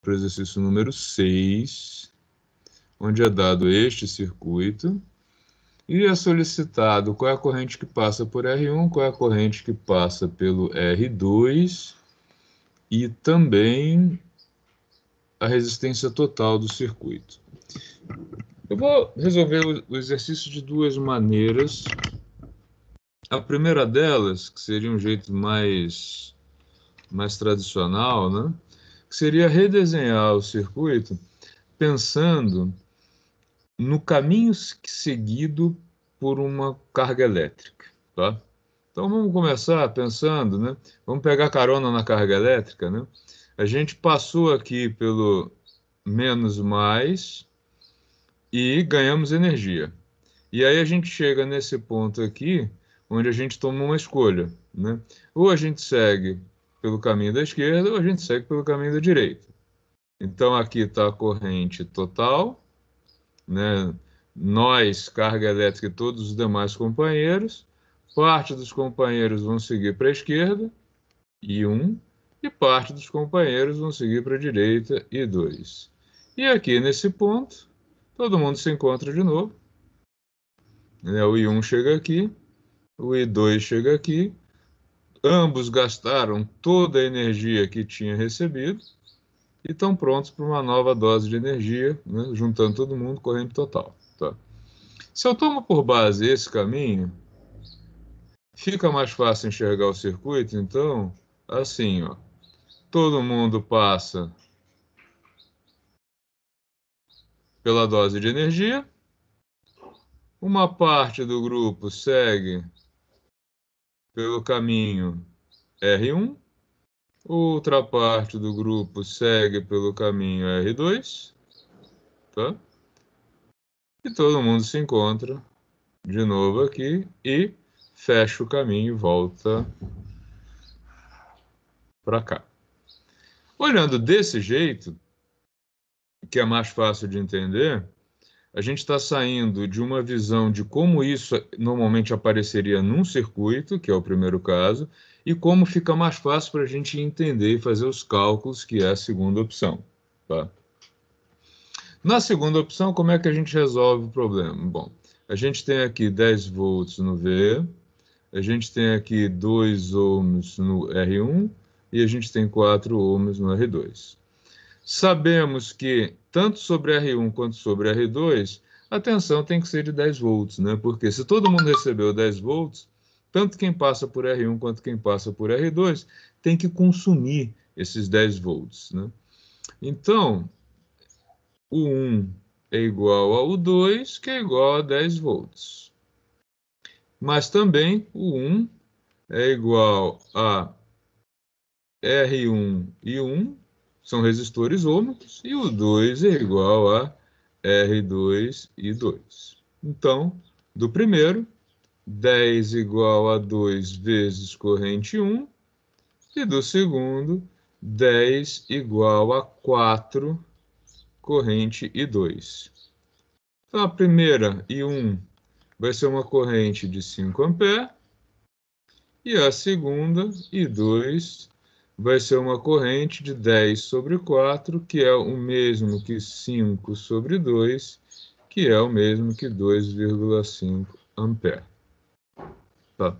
para o exercício número 6, onde é dado este circuito, e é solicitado qual é a corrente que passa por R1, qual é a corrente que passa pelo R2, e também a resistência total do circuito. Eu vou resolver o exercício de duas maneiras. A primeira delas, que seria um jeito mais tradicional, né? Que seria redesenhar o circuito pensando no caminho seguido por uma carga elétrica, tá? Então vamos começar pensando, né? Vamos pegar carona na carga elétrica, né? A gente passou aqui pelo menos mais e ganhamos energia. E aí a gente chega nesse ponto aqui, onde a gente toma uma escolha, né? Ou a gente segue pelo caminho da esquerda, ou a gente segue pelo caminho da direita. Então aqui está a corrente total, né? Nós, carga elétrica e todos os demais companheiros. Parte dos companheiros vão seguir para a esquerda, I1, e parte dos companheiros vão seguir para a direita, I2. E aqui nesse ponto, todo mundo se encontra de novo. O I1 chega aqui, o I2 chega aqui, ambos gastaram toda a energia que tinha recebido e estão prontos para uma nova dose de energia, né, juntando todo mundo, corrente total. Tá? Se eu tomo por base esse caminho, fica mais fácil enxergar o circuito, então, assim, ó, todo mundo passa pela dose de energia, uma parte do grupo segue pelo caminho R1, outra parte do grupo segue pelo caminho R2, tá? E todo mundo se encontra de novo aqui e fecha o caminho e volta para cá. Olhando desse jeito, que é mais fácil de entender, a gente está saindo de uma visão de como isso normalmente apareceria num circuito, que é o primeiro caso, e como fica mais fácil para a gente entender e fazer os cálculos, que é a segunda opção. Tá? Na segunda opção, como é que a gente resolve o problema? Bom, a gente tem aqui 10 volts no V, a gente tem aqui 2 ohms no R1 e a gente tem 4 ohms no R2. Sabemos que, tanto sobre R1 quanto sobre R2, a tensão tem que ser de 10 volts, né? Porque se todo mundo recebeu 10 volts, tanto quem passa por R1 quanto quem passa por R2 tem que consumir esses 10 volts, né? Então, o 1 é igual ao 2, que é igual a 10 volts. Mas também o 1 é igual a R1 e 1, são resistores ômicos, e o 2 é igual a R2 e 2. Então, do primeiro, 10 igual a 2 vezes corrente 1, e do segundo, 10 igual a 4 corrente I2. Então, a primeira, I1, vai ser uma corrente de 5 amperes, e a segunda, I2, vai ser uma corrente de 10 sobre 4, que é o mesmo que 5 sobre 2, que é o mesmo que 2,5 amperes. Tá?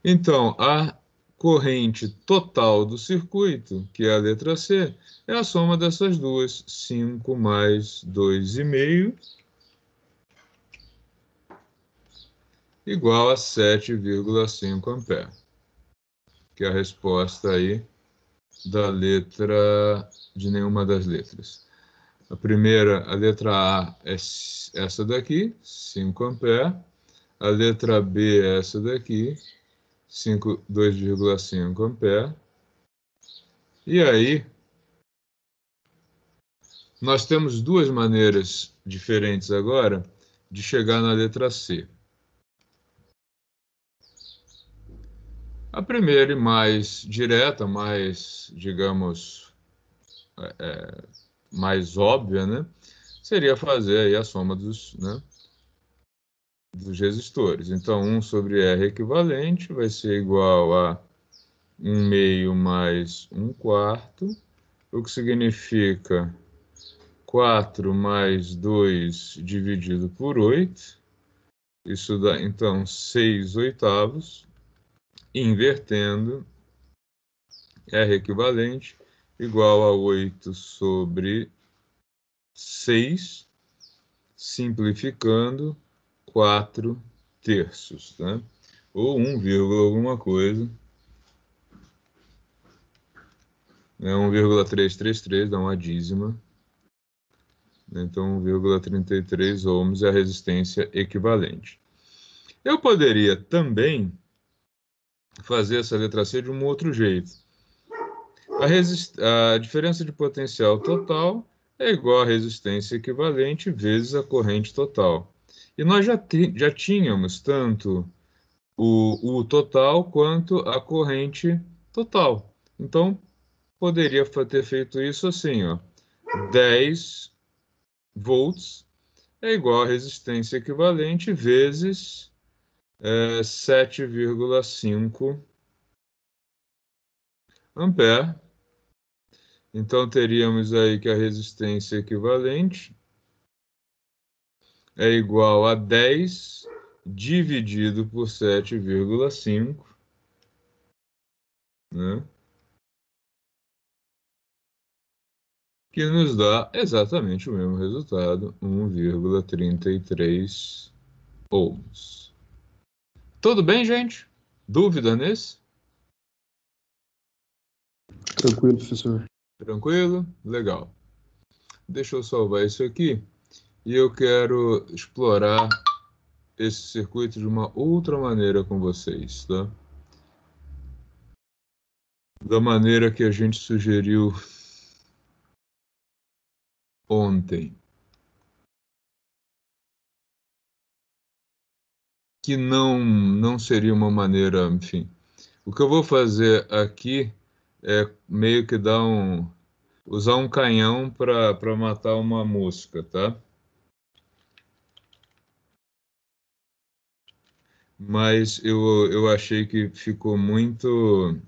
Então, a corrente total do circuito, que é a letra C, é a soma dessas duas, 5 mais 2,5, igual a 7,5 amperes, que é a resposta aí da letra, de nenhuma das letras. A primeira, a letra A é essa daqui, 5 amperes. A letra B é essa daqui, 2,5 amperes. E aí, nós temos duas maneiras diferentes agora de chegar na letra C. A primeira e mais direta, mais, digamos, mais óbvia, né? Seria fazer aí a soma dos resistores. Então, 1 sobre R equivalente vai ser igual a 1 meio mais 1 quarto, o que significa 4 mais 2 dividido por 8. Isso dá, então, 6 oitavos. Invertendo, R equivalente igual a 8 sobre 6, simplificando, 4 terços, né? Ou 1, alguma coisa. 1,333 dá uma dízima. Então, 1,33 ohms é a resistência equivalente. Eu poderia também fazer essa letra C de um outro jeito. A diferença de potencial total é igual à resistência equivalente vezes a corrente total. E nós já tínhamos tanto o total quanto a corrente total. Então, poderia ter feito isso assim, ó. 10 volts é igual a resistência equivalente vezes 7,5 ampere. Então, teríamos aí que a resistência equivalente é igual a 10 dividido por 7,5, né? Que nos dá exatamente o mesmo resultado, 1,33 ohms. Tudo bem, gente? Dúvida nesse? Tranquilo, professor. Tranquilo? Legal. Deixa eu salvar isso aqui e eu quero explorar esse circuito de uma outra maneira com vocês, tá? Da maneira que a gente sugeriu ontem. Que não seria uma maneira, enfim. O que eu vou fazer aqui é meio que usar um canhão para matar uma mosca, tá? Mas eu achei que ficou muito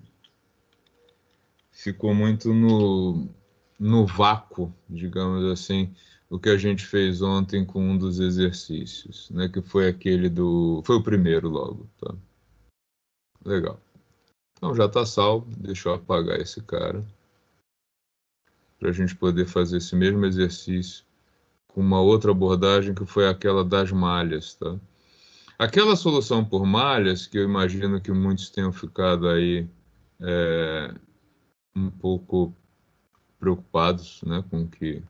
no vácuo, digamos assim, o que a gente fez ontem com um dos exercícios, né? Que foi foi o primeiro logo, tá? Legal. Então já está salvo, deixa eu apagar esse cara, para a gente poder fazer esse mesmo exercício com uma outra abordagem que foi aquela das malhas, tá? Aquela solução por malhas, que eu imagino que muitos tenham ficado aí um pouco preocupados, né, com o que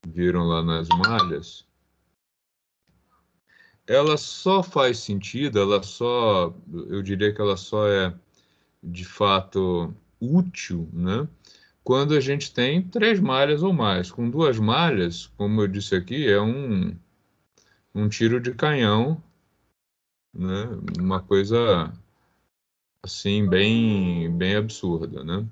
viram lá nas malhas, ela só faz sentido, eu diria que ela só é de fato útil, né, quando a gente tem 3 malhas ou mais. Com 2 malhas, como eu disse aqui, é um tiro de canhão, né? Uma coisa assim bem absurda, né?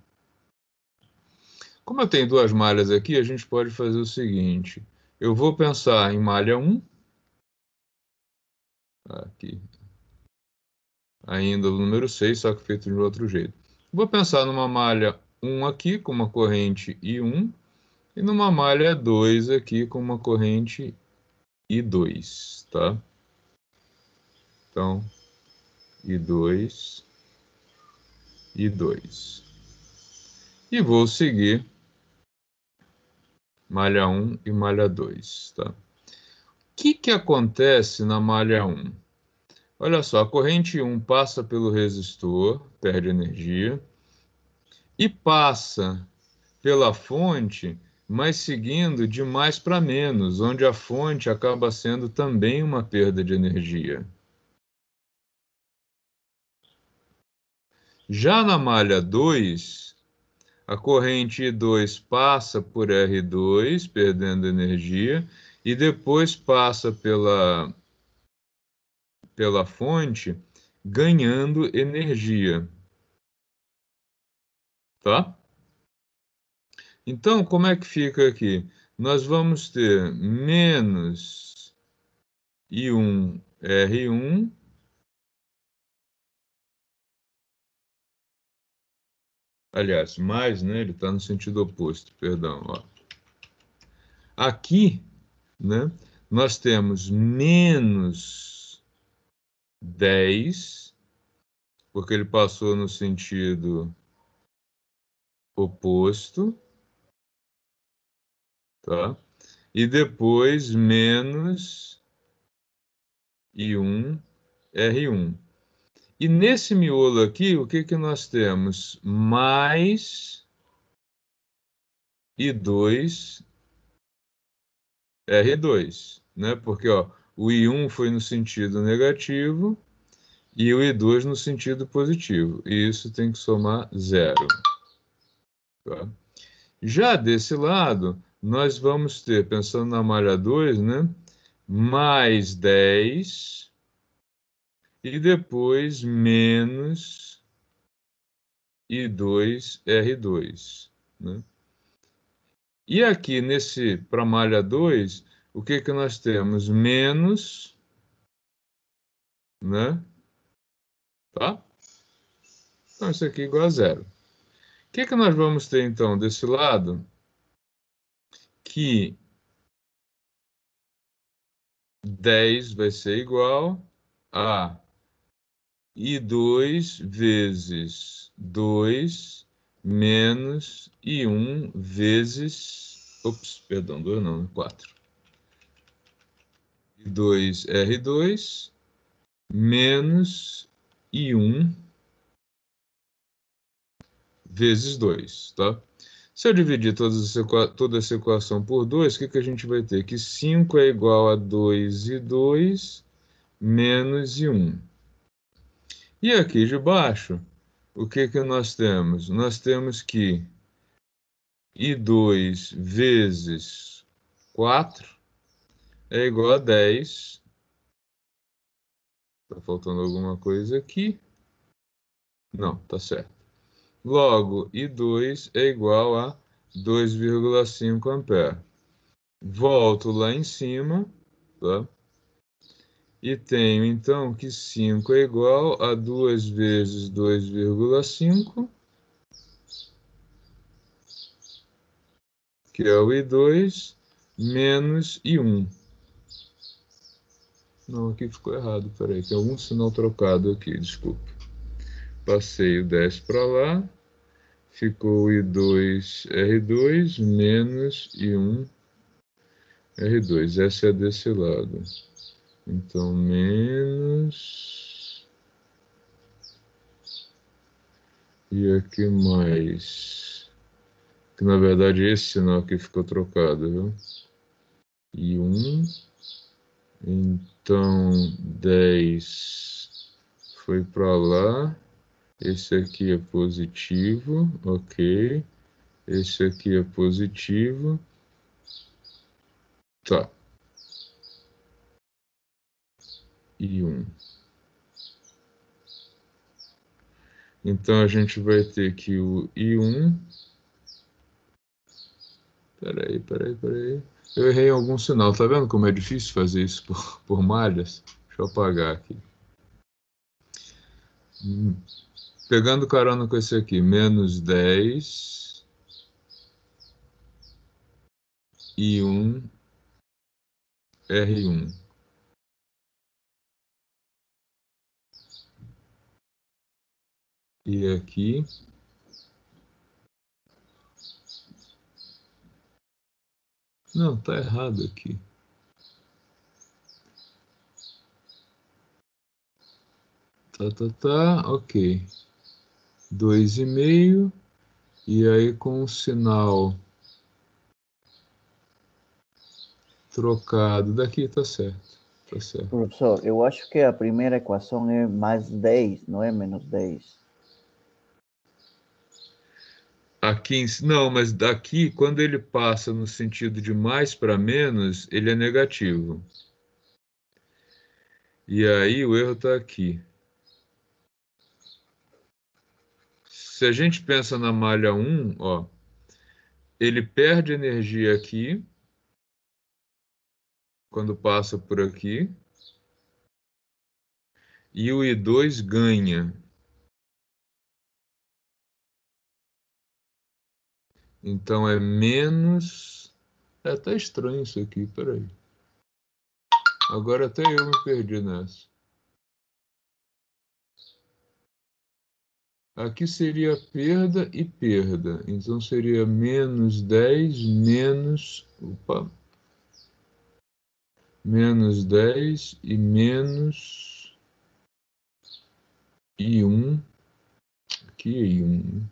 Como eu tenho 2 malhas aqui, a gente pode fazer o seguinte: eu vou pensar em malha 1, aqui, ainda o número 6, só que feito de outro jeito. Vou pensar numa malha 1 aqui com uma corrente I1 e numa malha 2 aqui com uma corrente I2, tá? Então, I2, I2. E vou seguir malha 1 e malha 2, tá? O que acontece na malha 1? Olha só, a corrente 1 passa pelo resistor, perde energia, e passa pela fonte, mas seguindo de mais para menos, onde a fonte acaba sendo também uma perda de energia. Já na malha 2, a corrente I2 passa por R2, perdendo energia, e depois passa pela fonte, ganhando energia. Tá? Então, como é que fica aqui? Nós vamos ter menos I1 R1 aliás, mais, né? Ele está no sentido oposto, perdão. Ó. Aqui, né, nós temos menos 10, porque ele passou no sentido oposto, tá? E depois menos I1, R1. E nesse miolo aqui, o que que nós temos? Mais I2, R2, né? Porque ó, o I1 foi no sentido negativo e o I2 no sentido positivo. E isso tem que somar 0. Tá? Já desse lado, nós vamos ter, pensando na malha 2, né? Mais 10 e depois menos I2, R2, né? E aqui nesse para malha 2, o que que nós temos? Menos, né? Tá? Então isso aqui é igual a 0. O que que nós vamos ter então desse lado? Que 10 vai ser igual a I2 vezes 2 menos I1 vezes... Ops, perdão, 2 não, 4. I2, R2 menos I1 vezes 2, tá? Se eu dividir toda essa equação por 2, o que que a gente vai ter? Que 5 é igual a 2 e 2 menos I1. E aqui de baixo, o que que nós temos? Nós temos que I2 vezes 4 é igual a 10. Está faltando alguma coisa aqui? Não, tá certo. Logo, I2 é igual a 2,5 ampere. Volto lá em cima, tá? E tenho então que 5 é igual a 2 vezes 2,5, que é o I2, menos I1. Não, aqui ficou errado, peraí, tem algum sinal trocado aqui, desculpa. Passei o 10 para lá, ficou I2, R2, menos I1, R2. Essa é desse lado. Então, menos... E aqui mais... Que na verdade esse sinal aqui ficou trocado, viu? I1. Então, 10 foi para lá. Esse aqui é positivo, ok. Esse aqui é positivo. Tá. I1. Então, a gente vai ter que o I1... Peraí. Eu errei em algum sinal. Tá vendo como é difícil fazer isso por malhas? Deixa eu apagar aqui. Pegando carona com esse aqui, menos 10 I1 R1. E aqui... Não, tá errado aqui. Ok. 2,5. E aí com o sinal trocado daqui, tá certo. Tá certo. Professor, eu acho que a primeira equação é mais 10, não é menos 10. Aqui, não, mas daqui, quando ele passa no sentido de mais para menos, ele é negativo. E aí o erro está aqui. Se a gente pensa na malha 1, ó, ele perde energia aqui, quando passa por aqui, e o I2 ganha. Então é menos... tá estranho isso aqui, peraí. Agora até eu me perdi nessa. Aqui seria perda e perda. Então seria menos 10 menos... Opa! Menos 10 e menos... E 1. Aqui é 1.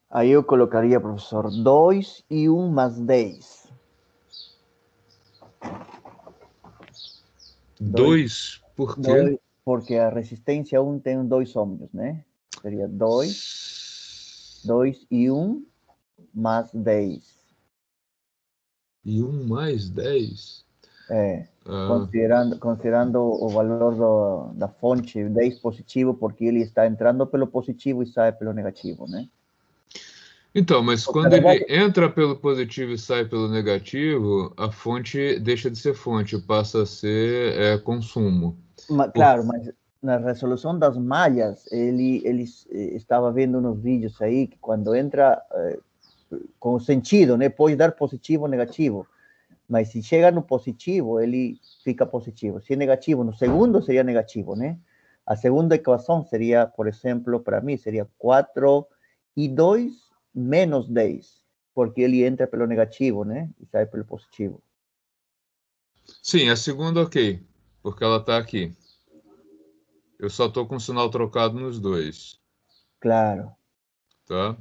Aí eu colocaria, professor, 2 e 1 mais 10. 2, por quê? 2, porque a resistência 1 tem 2 ohms, né? Seria 2 e 1 mais 10. E 1 mais 10? Considerando o valor da fonte 10 positivo, porque ele está entrando pelo positivo e sai pelo negativo, né? Então, mas Porque, na quando ele verdade, entra pelo positivo e sai pelo negativo, a fonte deixa de ser fonte, passa a ser consumo. Por... claro, mas na resolução das malhas, ele estava vendo nos vídeos aí que quando entra com sentido, né? Pode dar positivo ou negativo, mas se chega no positivo, ele fica positivo. Se é negativo, no segundo seria negativo, né? A segunda equação seria, por exemplo, para mim, seria 4 e 2 menos 10, porque ele entra pelo negativo, né? E sai pelo positivo. Sim, a segunda ok, porque ela está aqui. Eu só estou com o sinal trocado nos dois. Claro. Tá?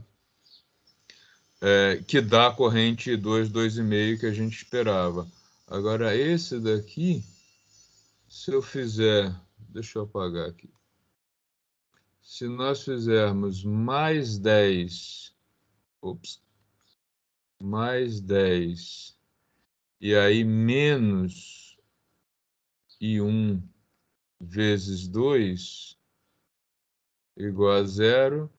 Que dá a corrente 2, 2,5 que a gente esperava. Agora, esse daqui, se eu fizer... Deixa eu apagar aqui. Se nós fizermos mais 10... Ops. Mais 10... E aí menos I1 vezes 2 igual a 0.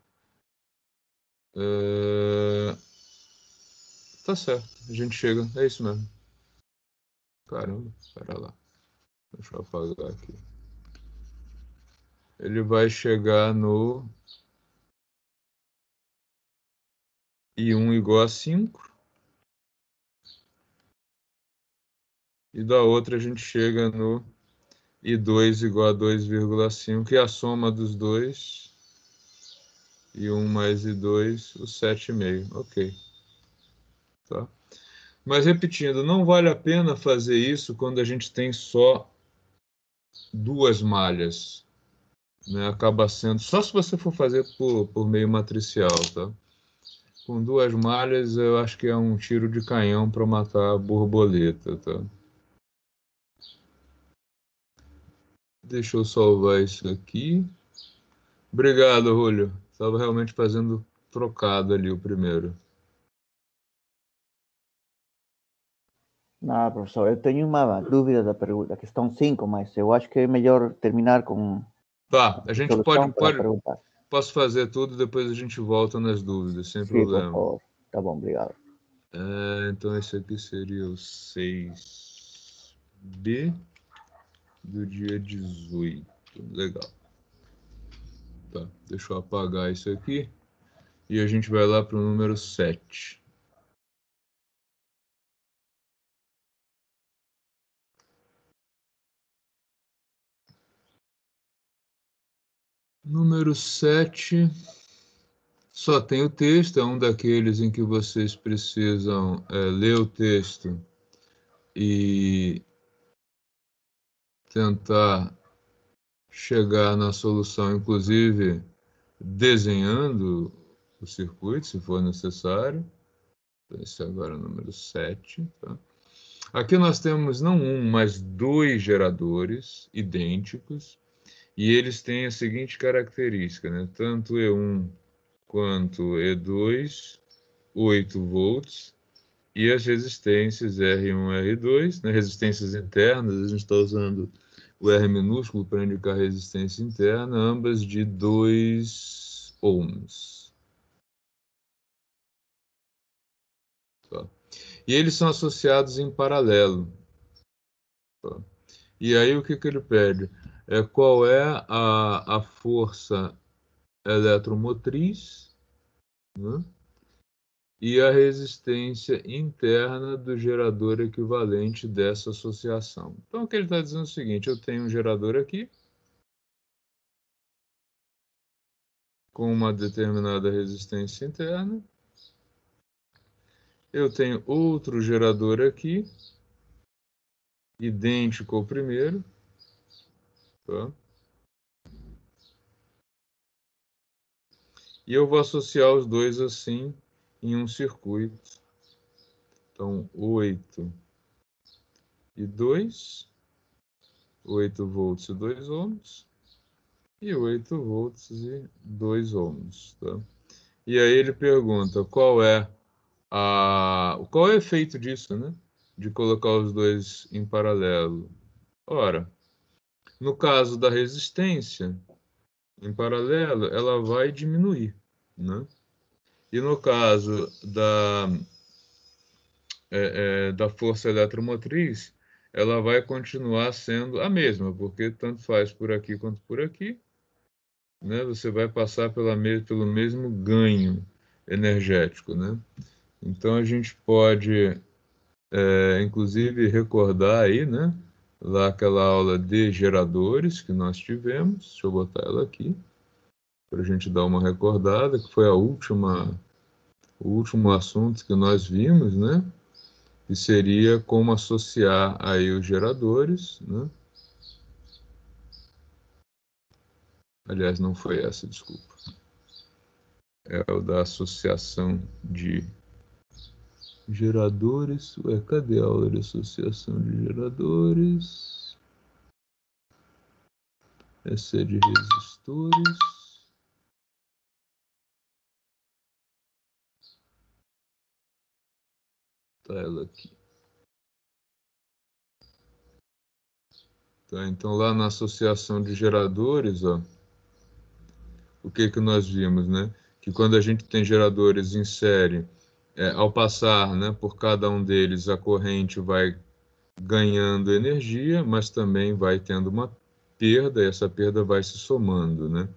Tá certo, a gente chega. É isso mesmo. Caramba, pera lá. Deixa eu apagar aqui. Ele vai chegar no I1 igual a 5. E da outra a gente chega no I2 igual a 2,5, que é a soma dos dois. I1 mais I2, o 7,5. Ok. Tá? Mas repetindo, não vale a pena fazer isso quando a gente tem só duas malhas, né? Acaba sendo, só se você for fazer por meio matricial, tá? Com duas malhas, eu acho que é um tiro de canhão para matar a borboleta, tá? Deixa eu salvar isso aqui. Obrigado, Julio. Estava realmente fazendo trocado ali o primeiro. Não, professor, eu tenho uma dúvida da pergunta, da questão 5, mas eu acho que é melhor terminar com Tá, a a gente solução para perguntar. posso fazer tudo, depois a gente volta nas dúvidas, sem Sim, por problema. favor. Tá bom, obrigado. Então esse aqui seria o 6B do dia 18. Legal. Tá, deixa eu apagar isso aqui e a gente vai lá para o número 7. Número 7 só tem o texto, é um daqueles em que vocês precisam ler o texto e tentar chegar na solução, inclusive desenhando o circuito, se for necessário. Esse agora é o número 7. Tá? Aqui nós temos não um, mas dois geradores idênticos, e eles têm a seguinte característica, né? Tanto E1 quanto E2, 8 volts, e as resistências R1 e R2, né? Resistências internas, a gente está usando o R minúsculo para indicar resistência interna, ambas de 2 ohms. Tá? E eles são associados em paralelo. Tá? E aí o que ele pede? Qual é a força eletromotriz, né? e a resistência interna do gerador equivalente dessa associação. Então, o que ele está dizendo é o seguinte: eu tenho um gerador aqui, com uma determinada resistência interna. Eu tenho outro gerador aqui, idêntico ao primeiro. Tá? E eu vou associar os dois assim em um circuito. Então, 8 e 2, 8 volts e 2 ohms, e 8 volts e 2 ohms. Tá? E aí ele pergunta qual é o efeito disso, né? De colocar os dois em paralelo. Ora, no caso da resistência, em paralelo, ela vai diminuir, né? E no caso da força eletromotriz, ela vai continuar sendo a mesma, porque tanto faz por aqui quanto por aqui, né? Você vai passar pelo mesmo ganho energético, né? Então a gente pode, inclusive, recordar aí, né? Lá aquela aula de geradores que nós tivemos. Deixa eu botar ela aqui para a gente dar uma recordada, que foi o último assunto que nós vimos, né? Que seria como associar aí os geradores, né? Aliás, não foi essa, desculpa. É o da associação de geradores. Ué, cadê a aula de associação de geradores? Essa é de resistores. Tá ela aqui. Tá, então lá na associação de geradores, ó, o que que nós vimos, né? Que quando a gente tem geradores em série, ao passar, né, por cada um deles, a corrente vai ganhando energia, mas também vai tendo uma perda, e essa perda vai se somando, né?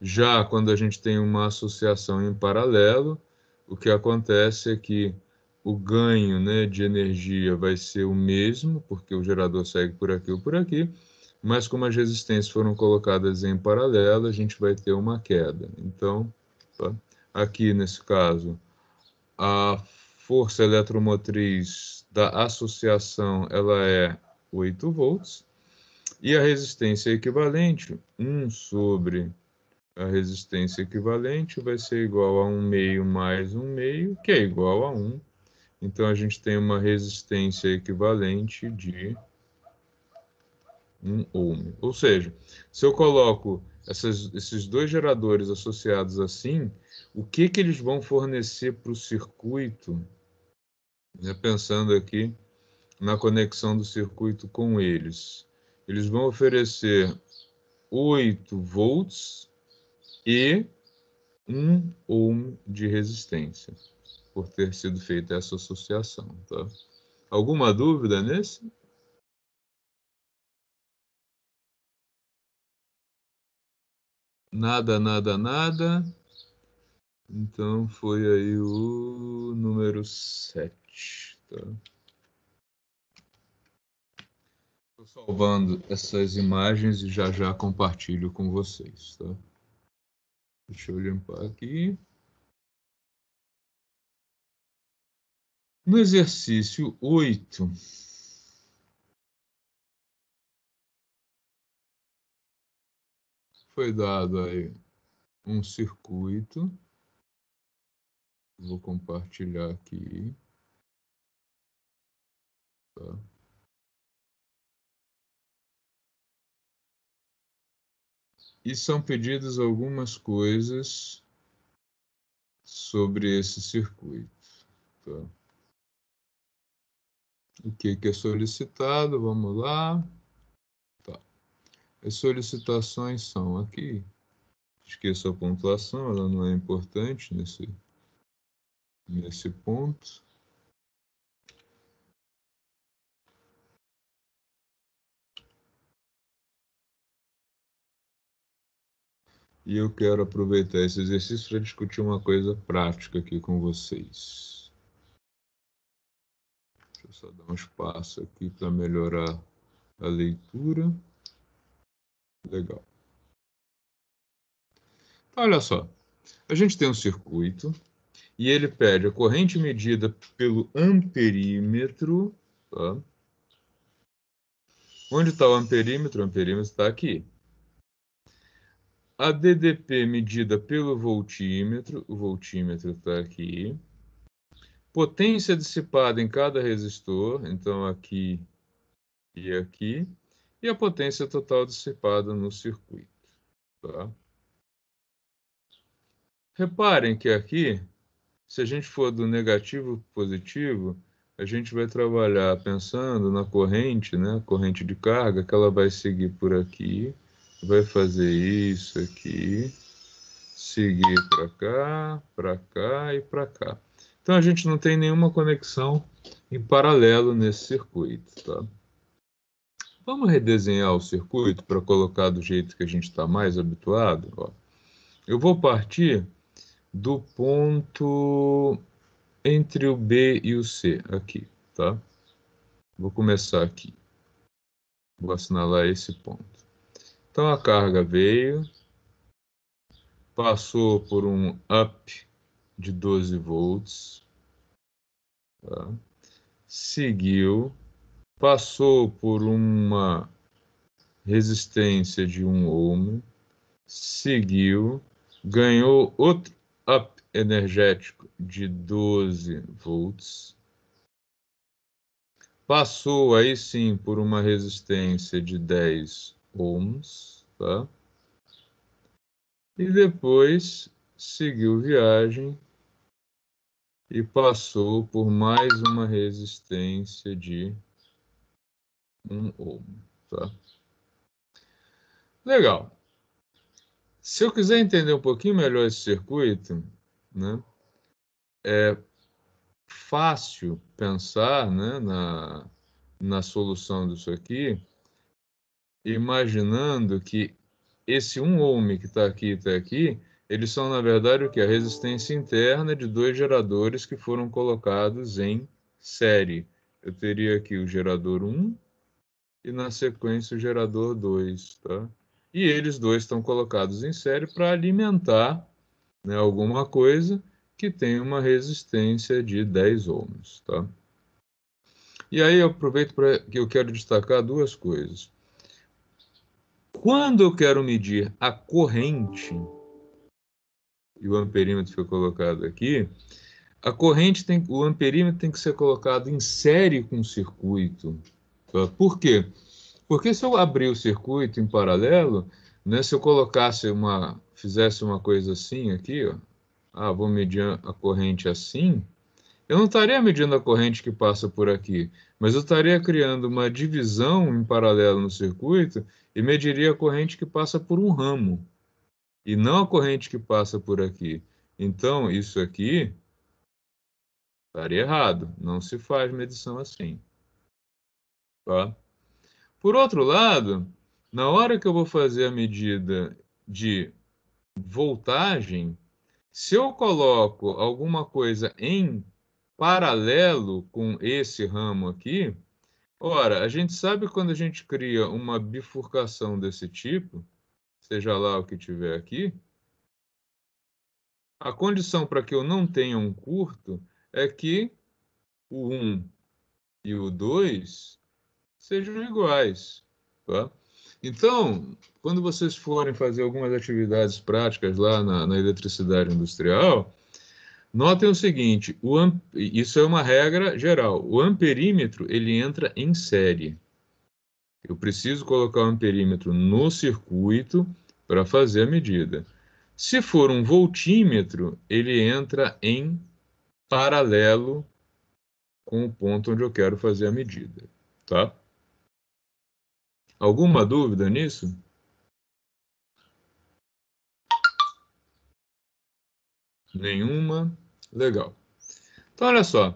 Já quando a gente tem uma associação em paralelo, o que acontece é que o ganho, né, de energia vai ser o mesmo, porque o gerador segue por aqui ou por aqui, mas como as resistências foram colocadas em paralelo, a gente vai ter uma queda. Então, tá? Aqui nesse caso, a força eletromotriz da associação ela é 8 volts e a resistência equivalente, 1 sobre a resistência equivalente vai ser igual a 1 meio mais 1 meio, que é igual a 1. Então a gente tem uma resistência equivalente de 1 ohm. Ou seja, se eu coloco esses dois geradores associados assim, o que eles vão fornecer para o circuito, né, pensando aqui na conexão do circuito com eles? Eles vão oferecer 8 volts e 1 ohm de resistência, por ter sido feita essa associação. Tá? Alguma dúvida nesse? Nada, nada, nada. Então foi aí o número 7. Tá? Estou salvando essas imagens e já já compartilho com vocês. Tá? Deixa eu limpar aqui. No exercício 8, foi dado aí um circuito. Vou compartilhar aqui. Tá? E são pedidas algumas coisas sobre esse circuito. Tá? O que é solicitado? Vamos lá. Tá. As solicitações são aqui. Esqueça a pontuação, ela não é importante nesse ponto. E eu quero aproveitar esse exercício para discutir uma coisa prática aqui com vocês. Deixa eu só dar um espaço aqui para melhorar a leitura. Legal. Então, olha só. A gente tem um circuito e ele pede a corrente medida pelo amperímetro. Tá? Onde está o amperímetro? O amperímetro está aqui. A DDP medida pelo voltímetro. O voltímetro está aqui. Potência dissipada em cada resistor. Então, aqui e aqui. E a potência total dissipada no circuito. Tá? Reparem que aqui, se a gente for do negativo para o positivo, a gente vai trabalhar pensando na corrente, né? Corrente de carga, que ela vai seguir por aqui, vai fazer isso aqui, seguir para cá e para cá. Então a gente não tem nenhuma conexão em paralelo nesse circuito, tá? Vamos redesenhar o circuito para colocar do jeito que a gente está mais habituado? Ó. Eu vou partir do ponto entre o B e o C, aqui, tá? Vou começar aqui. Vou assinalar esse ponto. Então, a carga veio, passou por um up de 12 volts, tá? Seguiu, passou por uma resistência de 1 ohm, seguiu, ganhou outro up energético de 12 volts, passou aí sim por uma resistência de 10 ohms, tá? E depois seguiu viagem e passou por mais uma resistência de 1 ohm, tá? Legal. Se eu quiser entender um pouquinho melhor esse circuito, né, é fácil pensar, né, na solução disso aqui, imaginando que esse 1 ohm que está aqui e está aqui, eles são, na verdade, o que? A resistência interna de dois geradores que foram colocados em série. Eu teria aqui o gerador 1 e, na sequência, o gerador 2, tá? E eles dois estão colocados em série para alimentar, né, alguma coisa que tem uma resistência de 10 ohms, tá? E aí eu aproveito para que eu quero destacar duas coisas. Quando eu quero medir a corrente, e o amperímetro foi colocado aqui, a corrente o amperímetro tem que ser colocado em série com o circuito. Tá? Por quê? Porque se eu abrir o circuito em paralelo, né, se eu fizesse uma coisa assim aqui, ó, vou medir a corrente assim, eu não estaria medindo a corrente que passa por aqui, mas eu estaria criando uma divisão em paralelo no circuito e mediria a corrente que passa por um ramo, e não a corrente que passa por aqui. Então, isso aqui estaria errado, não se faz medição assim. Tá? Por outro lado, na hora que eu vou fazer a medida de voltagem, se eu coloco alguma coisa em paralelo com esse ramo aqui, ora, a gente sabe quando a gente cria uma bifurcação desse tipo, seja lá o que tiver aqui, a condição para que eu não tenha um curto é que o 1 e o 2 sejam iguais, tá? Então, quando vocês forem fazer algumas atividades práticas lá na eletricidade industrial, notem o seguinte, isso é uma regra geral, o amperímetro ele entra em série. Eu preciso colocar o amperímetro no circuito para fazer a medida. Se for um voltímetro, ele entra em paralelo com o ponto onde eu quero fazer a medida, tá? Alguma dúvida nisso? Nenhuma? Legal. Então, olha só.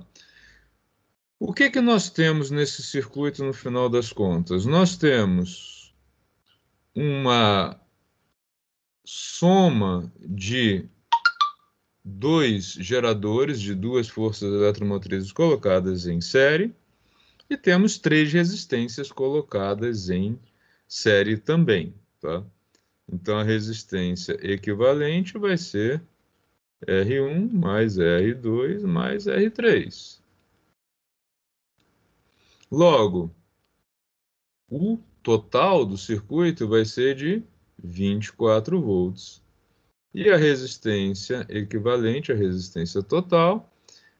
O que que nós temos nesse circuito no final das contas? Nós temos uma soma de dois geradores de duas forças eletromotrizes colocadas em série e temos 3 resistências colocadas em série também, tá? Então, a resistência equivalente vai ser R1 mais R2 mais R3. Logo, o total do circuito vai ser de 24 volts. E a resistência equivalente, a resistência total,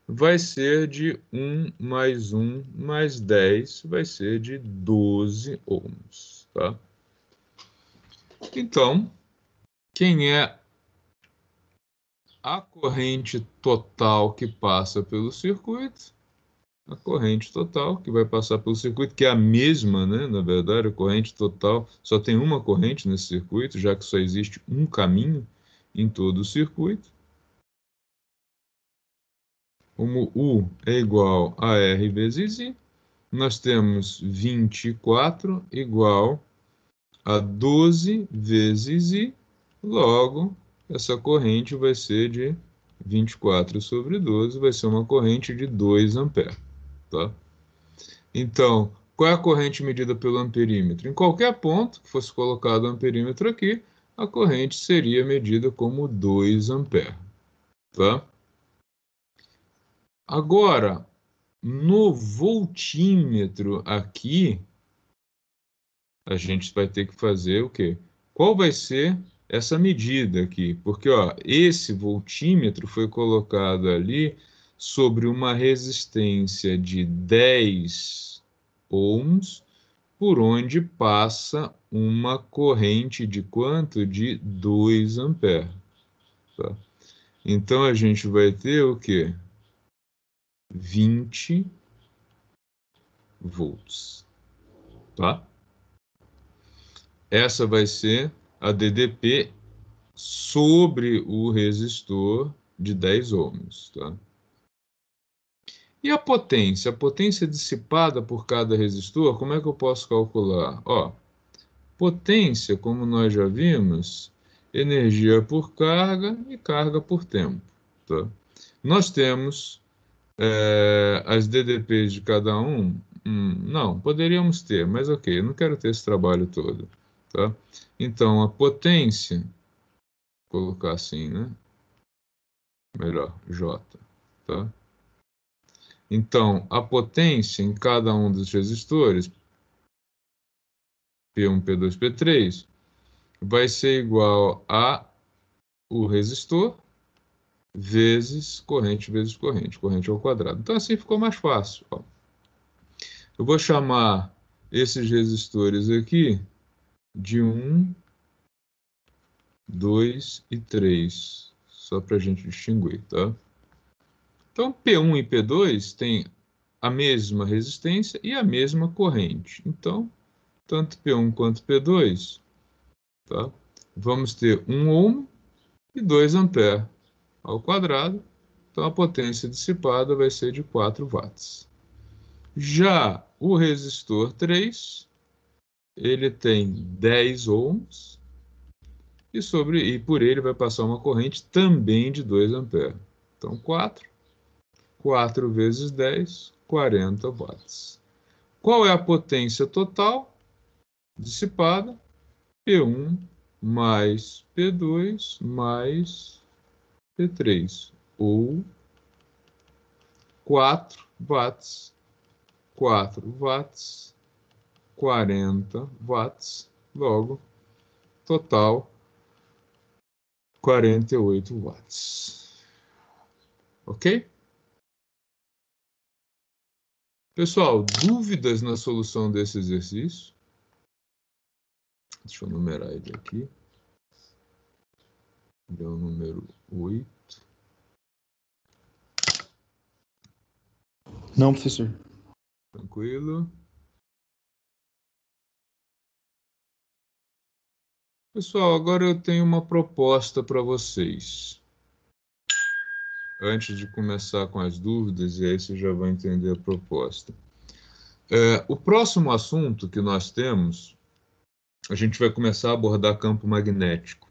vai ser de 1 mais 1 mais 10, vai ser de 12 ohms, tá? Então, quem é a corrente total que passa pelo circuito? A corrente total que vai passar pelo circuito, que é a mesma, né? Na verdade, a corrente total, só tem uma corrente nesse circuito, já que só existe um caminho em todo o circuito. Como U é igual a R vezes I, nós temos 24 igual a 12 vezes I, logo, essa corrente vai ser de 24 sobre 12, vai ser uma corrente de 2 amperes, tá? Então, qual é a corrente medida pelo amperímetro? Em qualquer ponto que fosse colocado o amperímetro aqui, a corrente seria medida como 2 amperes, tá? Agora, no voltímetro aqui, a gente vai ter que fazer o quê? Qual vai ser essa medida aqui? Porque ó, esse voltímetro foi colocado ali sobre uma resistência de 10 ohms, por onde passa uma corrente de quanto? De 2 amperes. Tá? Então, a gente vai ter o quê? 20 volts. Tá? Essa vai ser a DDP sobre o resistor de 10 ohms. Tá? E a potência? A potência dissipada por cada resistor, como é que eu posso calcular? Ó, potência, como nós já vimos, energia por carga e carga por tempo. Tá? Nós temos as DDPs de cada um. Não, poderíamos ter, mas ok, eu não quero ter esse trabalho todo. Tá? Então, a potência, vou colocar assim, né? Melhor, J. Tá? Então, a potência em cada um dos resistores, P1, P2, P3, vai ser igual a o resistor vezes corrente, corrente ao quadrado. Então, assim ficou mais fácil. Ó. Eu vou chamar esses resistores aqui de 1, 2 e 3, só para a gente distinguir, tá? Então, P1 e P2 têm a mesma resistência e a mesma corrente. Então, tanto P1 quanto P2, tá? Vamos ter 1 ohm e 2 amperes ao quadrado. Então, a potência dissipada vai ser de 4 watts. Já o resistor 3, ele tem 10 ohms e por ele vai passar uma corrente também de 2 amperes. Então, 4 vezes 10, 40 watts. Qual é a potência total dissipada? P1 mais P2 mais P3, ou 4 watts, 4 watts, 40 watts, logo, total 48 watts. Ok? Pessoal, dúvidas na solução desse exercício? Deixa eu numerar ele aqui. Ele é o número 8. Não, professor. Tranquilo. Pessoal, agora eu tenho uma proposta para vocês. Antes de começar com as dúvidas, e aí você já vai entender a proposta. O próximo assunto que nós temos, a gente vai começar a abordar campo magnético.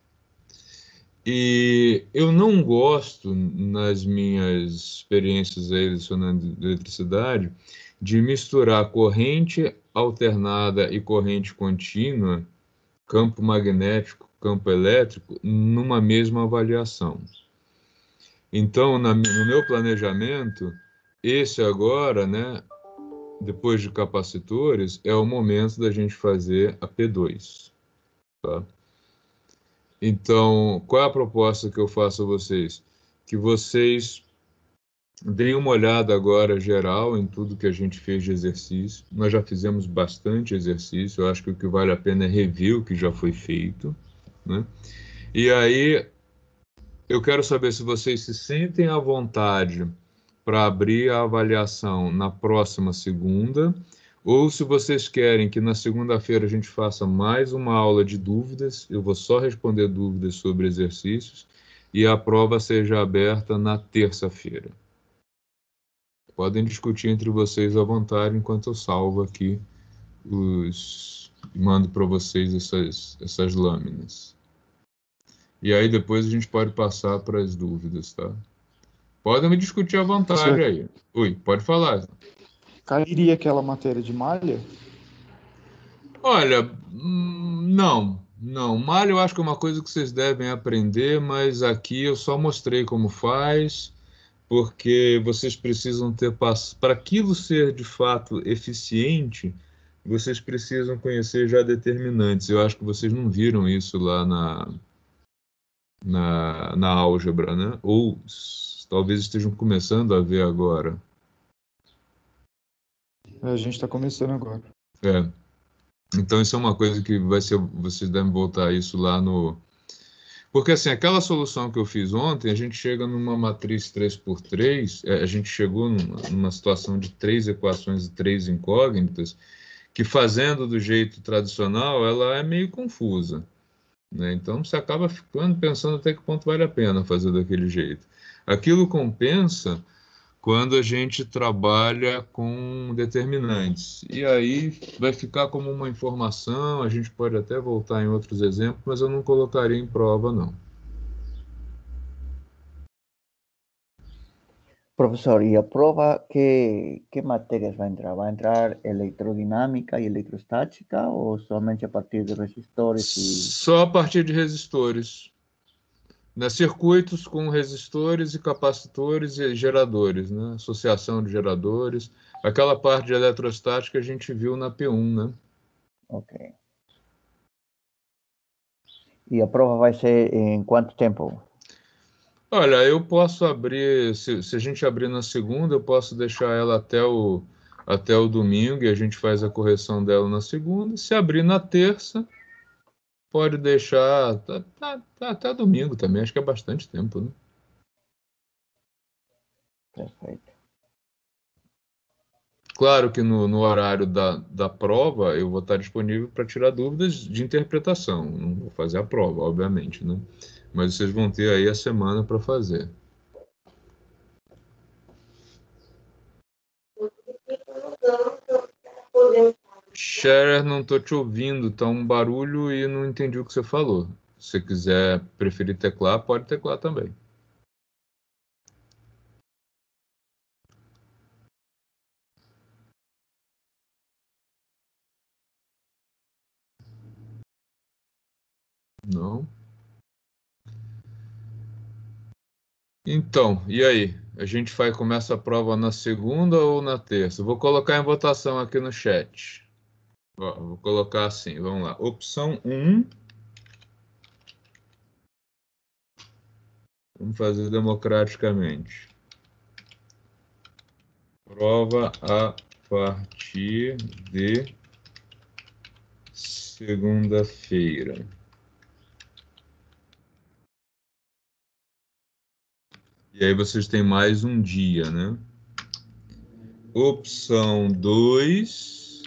E eu não gosto, nas minhas experiências aí lecionando eletricidade, de misturar corrente alternada e corrente contínua, campo magnético, campo elétrico, numa mesma avaliação. Então, no meu planejamento, esse agora, né, depois de capacitores, é o momento da gente fazer a P2. Tá? Então, qual é a proposta que eu faço a vocês? Que vocês deem uma olhada agora geral em tudo que a gente fez de exercício. Nós já fizemos bastante exercício, eu acho que o que vale a pena é rever o que já foi feito, né? E aí, eu quero saber se vocês se sentem à vontade para abrir a avaliação na próxima segunda, ou se vocês querem que na segunda-feira a gente faça mais uma aula de dúvidas, eu vou só responder dúvidas sobre exercícios, e a prova seja aberta na terça-feira. Podem discutir entre vocês à vontade, enquanto eu salvo aqui mando para vocês essas lâminas. E aí depois a gente pode passar para as dúvidas, tá? Podem me discutir à vontade aí. Oi, pode falar. Cairia aquela matéria de malha? Olha, não. Malha eu acho que é uma coisa que vocês devem aprender, mas aqui eu só mostrei como faz, porque vocês precisam ter para aquilo ser de fato eficiente, vocês precisam conhecer já determinantes. Eu acho que vocês não viram isso lá na álgebra, né? Ou talvez estejam começando a ver agora. A gente está começando agora. É. Então isso é uma coisa que vocês devem voltar a isso lá no... Porque assim, aquela solução que eu fiz ontem, a gente chega numa matriz 3x3, a gente chegou numa situação de 3 equações e 3 incógnitas, que fazendo do jeito tradicional, ela é meio confusa, né? Então você acaba ficando pensando até que ponto vale a pena fazer daquele jeito. Aquilo compensa quando a gente trabalha com determinantes. E aí vai ficar como uma informação, a gente pode até voltar em outros exemplos, mas eu não colocaria em prova, não. Profesor, ¿y a prueba qué materias va a entrar? ¿Va a entrar electrodinámica y electrostática o solamente a partir de resistores y...? Só a partir de resistores. Né? Circuitos com resistores e capacitores e geradores, né? Associação de geradores. Aquela parte de eletrostática a gente viu na P1, né? Ok. ¿Y a prueba va a ser en cuánto tiempo? Olha, eu posso abrir, se a gente abrir na segunda, eu posso deixar ela até o domingo e a gente faz a correção dela na segunda. Se abrir na terça, pode deixar até domingo também, acho que é bastante tempo, né? Perfeito. Claro que no horário da prova eu vou estar disponível para tirar dúvidas de interpretação. Não vou fazer a prova, obviamente, né? Mas vocês vão ter aí a semana para fazer. Scherer, não estou te ouvindo, tá um barulho e não entendi o que você falou. Se você quiser preferir teclar, pode teclar também. Não? Então, e aí? A gente começa a prova na segunda ou na terça? Vou colocar em votação aqui no chat. Ó, vou colocar assim, vamos lá. Opção 1. Vamos fazer democraticamente. Prova a partir de segunda-feira. E aí vocês têm mais um dia, né? Opção 2.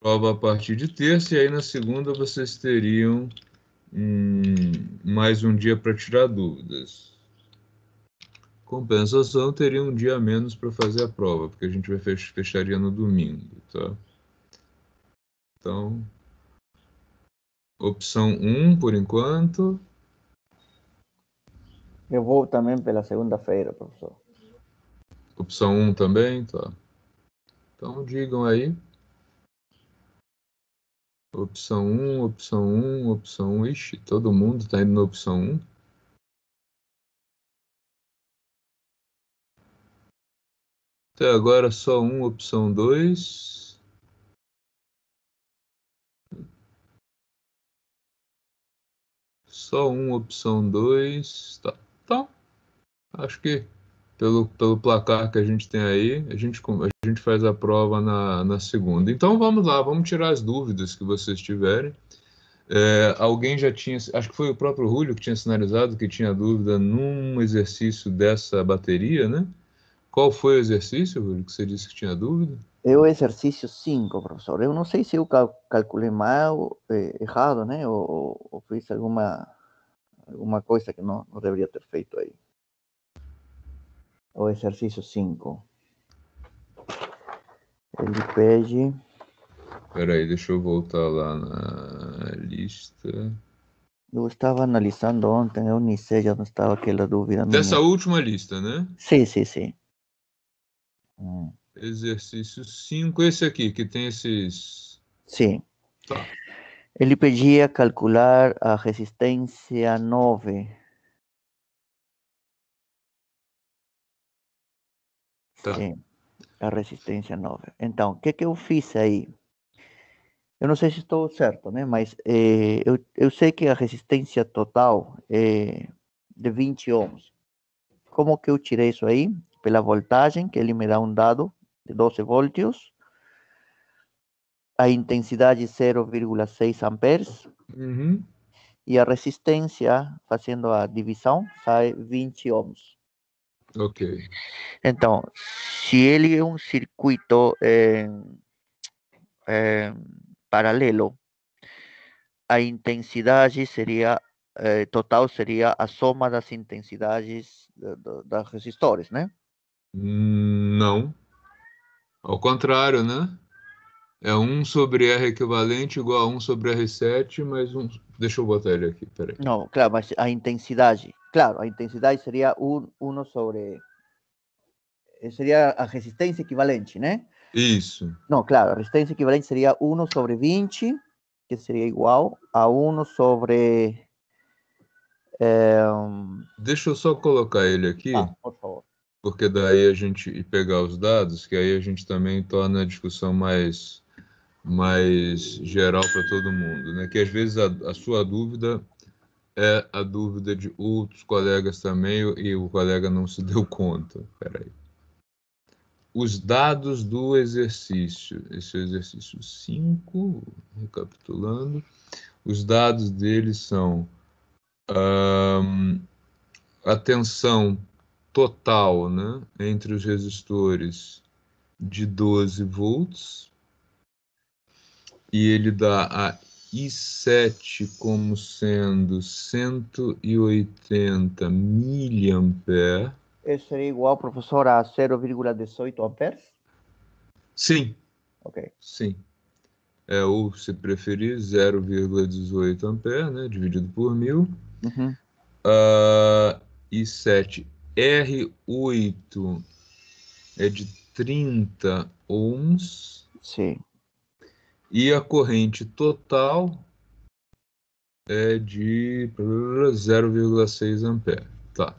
Prova a partir de terça. E aí na segunda vocês teriam mais um dia para tirar dúvidas. Compensação, teria um dia a menos para fazer a prova, porque a gente fecharia no domingo, tá? Então, Opção 1, por enquanto. Eu vou também pela segunda-feira, professor. Opção 1 também, tá. Então, digam aí. Opção 1, opção 1, opção 1. Ixi, todo mundo está indo na opção 1. Até agora só opção 2. Só opção 2. Tá. Então, acho que pelo placar que a gente tem aí, a gente faz a prova na segunda. Então vamos lá, vamos tirar as dúvidas que vocês tiverem. Alguém já tinha, acho que foi o próprio Julio que tinha sinalizado que tinha dúvida num exercício dessa bateria, né? Qual foi o exercício, Julio, que você disse que tinha dúvida? É o exercício 5, professor. Eu não sei se eu calculei mal, errado, né? Ou fiz alguma coisa que não deveria ter feito aí. O exercício 5. Ele pede... Peraí, deixa eu voltar lá na lista. Eu estava analisando ontem, eu nem sei onde estava aquela dúvida Dessa minha. última lista, né? Sim, sim, sim. Exercício 5, esse aqui, que tem esses... Sim. Tá. Ele pedia calcular a resistência 9. Tá. Sim, a resistência 9. Então, o que eu fiz aí? Eu não sei se estou certo, né? Mas eu sei que a resistência total é de 20 ohms. Como que eu tirei isso aí? Pela voltagem, que ele me dá um dado de 12 volts. A intensidade 0,6 amperes. Uhum. E a resistência, fazendo a divisão, sai 20 ohms. Ok. Então, se ele é um circuito paralelo, a intensidade seria total seria a soma das intensidades das resistores, né? Não. Ao contrário, né? É 1 sobre R equivalente igual a 1 sobre R7, mais um... Deixa eu botar ele aqui, peraí. Não, claro, mas a intensidade, claro, a intensidade seria 1 sobre... Seria a resistência equivalente, né? Isso. Não, claro, a resistência equivalente seria 1 sobre 20, que seria igual a 1 sobre... Deixa eu só colocar ele aqui, por favor. porque daí a gente e pegar os dados, que aí a gente também torna a discussão mais geral para todo mundo, né? Que às vezes a sua dúvida é a dúvida de outros colegas também e o colega não se deu conta. Peraí. Os dados do exercício. Esse é o exercício 5, recapitulando. Os dados deles são a tensão total, né, entre os resistores de 12 volts, e ele dá a I7 como sendo 180 miliampere. Isso seria igual, professor, a 0,18 amperes? Sim, Ok. sim. Ou, se preferir, 0,18 ampere, né, dividido por 1000. Uhum. I7 R8 é de 30 ohms. Sim. E a corrente total é de 0,6 ampere. Tá.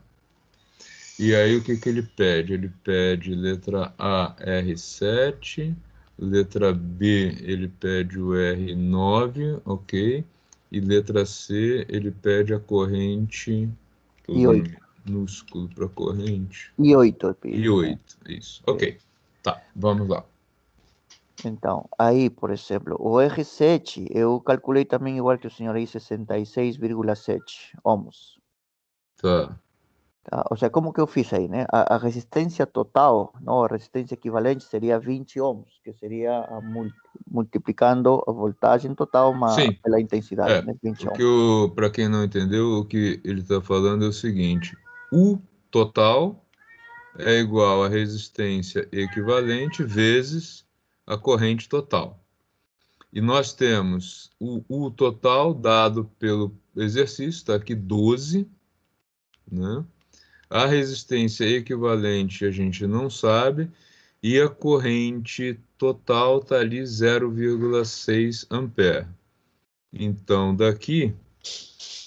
E aí o que ele pede? Ele pede letra A, R7, letra B, ele pede o R9, ok? E letra C, ele pede a corrente, estou E usando 8. minúsculo para corrente, E 8, e pedido, né? 8, isso, ok. Tá, vamos lá. Então, aí, por exemplo, o R7, eu calculei também igual que o senhor aí, 66,7 ohms. Tá. Tá? Ou seja, como que eu fiz aí, né? A resistência total, não, a resistência equivalente seria 20 ohms, que seria multiplicando a voltagem total Sim, pela intensidade, né? 20 ohms. para quem não entendeu, o que ele está falando é o seguinte: o total é igual à resistência equivalente vezes a corrente total. E nós temos o total dado pelo exercício, está aqui 12, né? A resistência equivalente a gente não sabe, e a corrente total está ali 0,6 ampere. Então, daqui,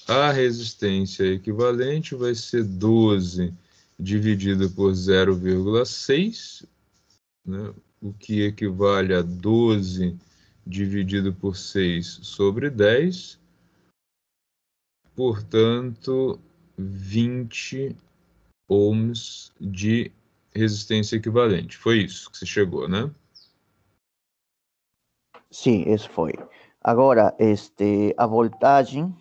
a resistência equivalente vai ser 12 dividido por 0,6, né? O que equivale a 12 dividido por 6 sobre 10, portanto, 20 ohms de resistência equivalente. Foi isso que você chegou, né? Sim, isso foi. Agora, a voltagem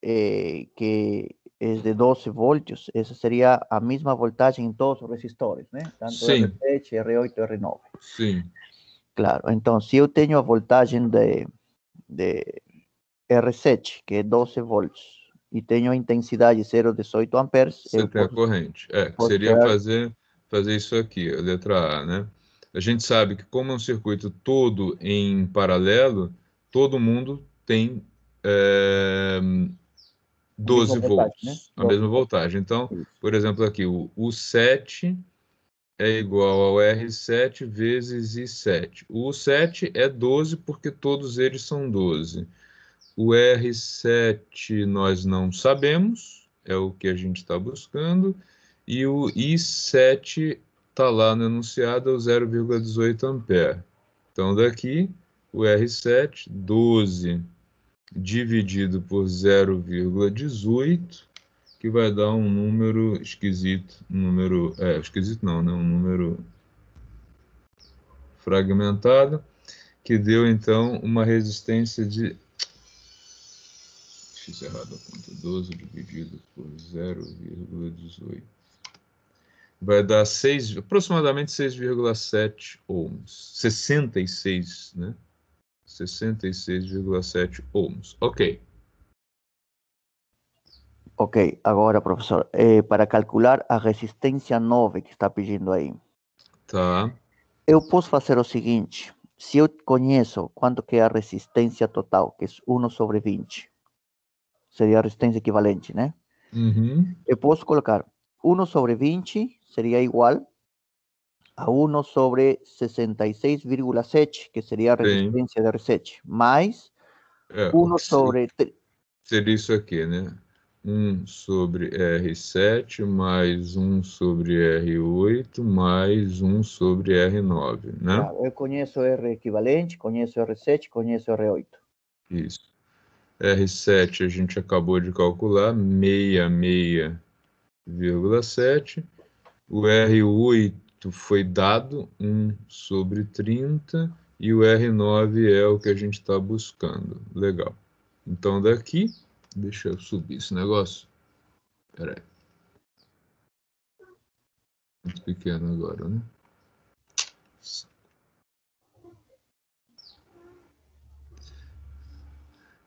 que é de 12 volts, essa seria a mesma voltagem em todos os resistores, né? Tanto Sim. R7, R8 e R9. Sim. Claro, então, se eu tenho a voltagem de R7, que é 12 volts, e tenho a intensidade 0,18 amperes, Você eu tem a posso, corrente. Que posso seria chegar... fazer isso aqui, a letra A, né? A gente sabe que como é um circuito todo em paralelo, todo mundo tem a mesma 12 voltagem, né? volts, a 12 mesma volts. voltagem. Então, Isso. por exemplo, aqui, o 7 é igual ao R7 vezes I7. O 7 é 12 porque todos eles são 12. O R7 nós não sabemos, é o que a gente está buscando, e o I7 está lá no enunciado, é o 0,18 ampere. Então, daqui, o R7, 12 dividido por 0,18, que vai dar um número esquisito, esquisito não, né? Um número fragmentado, que deu, então, uma resistência de... Fiz errado a conta. 12 dividido por 0,18. Vai dar aproximadamente 6,7 ohms. 66, né? 66,7 ohms. Ok. Ok, agora, professor, para calcular a resistência 9 que está pedindo aí, Tá. eu posso fazer o seguinte: se eu conheço quanto que é a resistência total, que é 1 sobre 20, seria a resistência equivalente, né? Uhum. Eu posso colocar 1 sobre 20 seria igual a 1 sobre 66,7, que seria a resistência de R7, mais 1 sobre... Seria isso aqui, né? 1 sobre R7 mais 1 sobre R8 mais 1 sobre R9, né? Claro, eu conheço R equivalente, conheço R7, conheço R8. Isso. R7 a gente acabou de calcular, 66,7. O R8 foi dado, 1 sobre 30. E o R9 é o que a gente está buscando. Legal. Então, daqui, deixa eu subir esse negócio. Espera aí. Muito pequeno agora, né?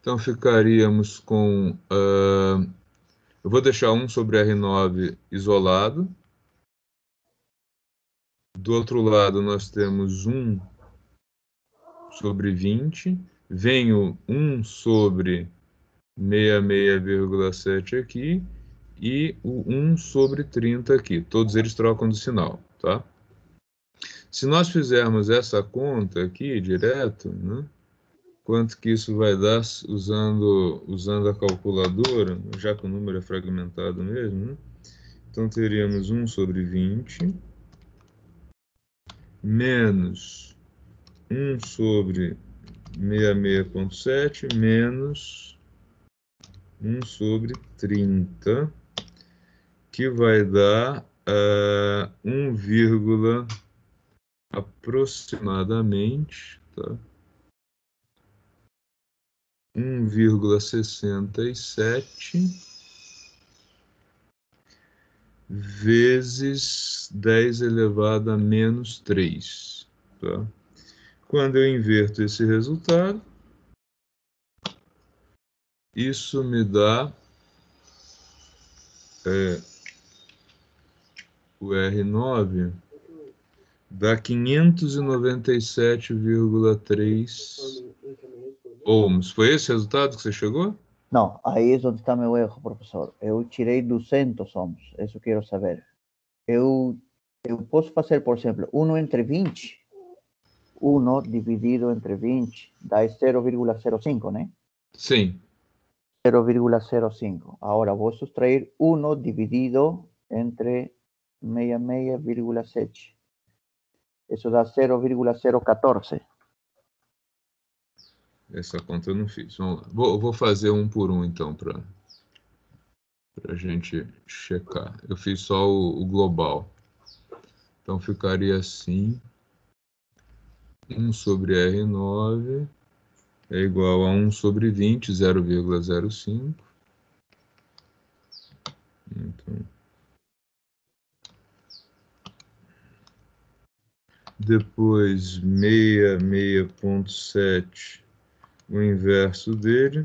Então, ficaríamos com... eu vou deixar 1 sobre R9 isolado. Do outro lado, nós temos 1 sobre 20. Venho 1 sobre 66,7 aqui. E o 1 sobre 30 aqui. Todos eles trocam de sinal, tá? Se nós fizermos essa conta aqui direto, né? Quanto que isso vai dar usando a calculadora, já que o número é fragmentado mesmo, né? Então, teríamos 1 sobre 20, menos 1 sobre 66,7, menos 1 sobre 30, que vai dar 1, aproximadamente, tá? 1,67 vezes 10 elevado a menos 3. Tá? Quando eu inverto esse resultado, isso me dá o R9, dá 597,3 ohms. Foi esse resultado que você chegou? Não, aí é onde está meu erro, professor. Eu tirei 200 ohms, isso eu quero saber. Eu posso fazer, por exemplo, 1 entre 20, 1 dividido entre 20 dá 0,05, né? Sim. 0,05. Agora vou subtrair 1 dividido entre 66,7. Isso dá 0,014. Essa conta eu não fiz. Vamos lá. Vou fazer um por um, então, para a gente checar. Eu fiz só o global. Então, ficaria assim. 1 sobre R9 é igual a 1 sobre 20, 0,05. Então, depois 66,7, o inverso dele,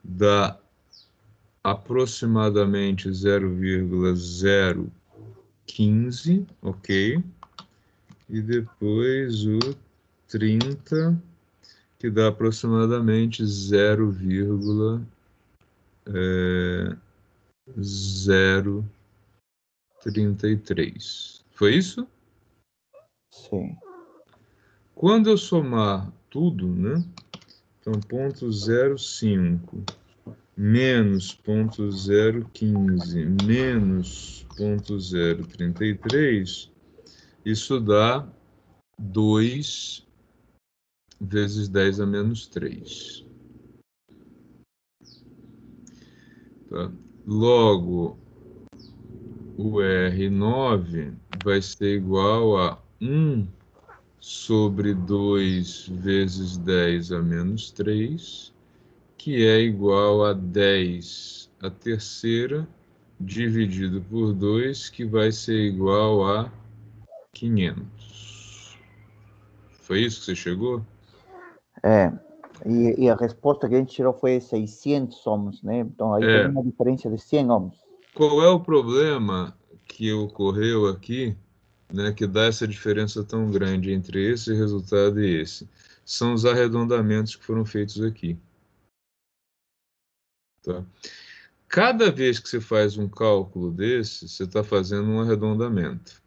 dá aproximadamente 0,015, ok? E depois o 30, que dá aproximadamente 0,033. Foi isso? Sim. Quando eu somar tudo, né? Então, 0,05 menos 0,015 menos 0,033, isso dá 2 vezes 10 a menos 3. Tá? Logo, o R9 vai ser igual a 1 sobre 2 vezes 10 a menos 3, que é igual a 10 a terceira dividido por 2, que vai ser igual a 500. Foi isso que você chegou? É. E a resposta que a gente tirou foi 600 ohms, né? Então aí tem É. uma diferença de 100 ohms. Qual é o problema que ocorreu aqui, né, que dá essa diferença tão grande entre esse resultado e esse? São os arredondamentos que foram feitos aqui. Tá? Cada vez que você faz um cálculo desse, você está fazendo um arredondamento.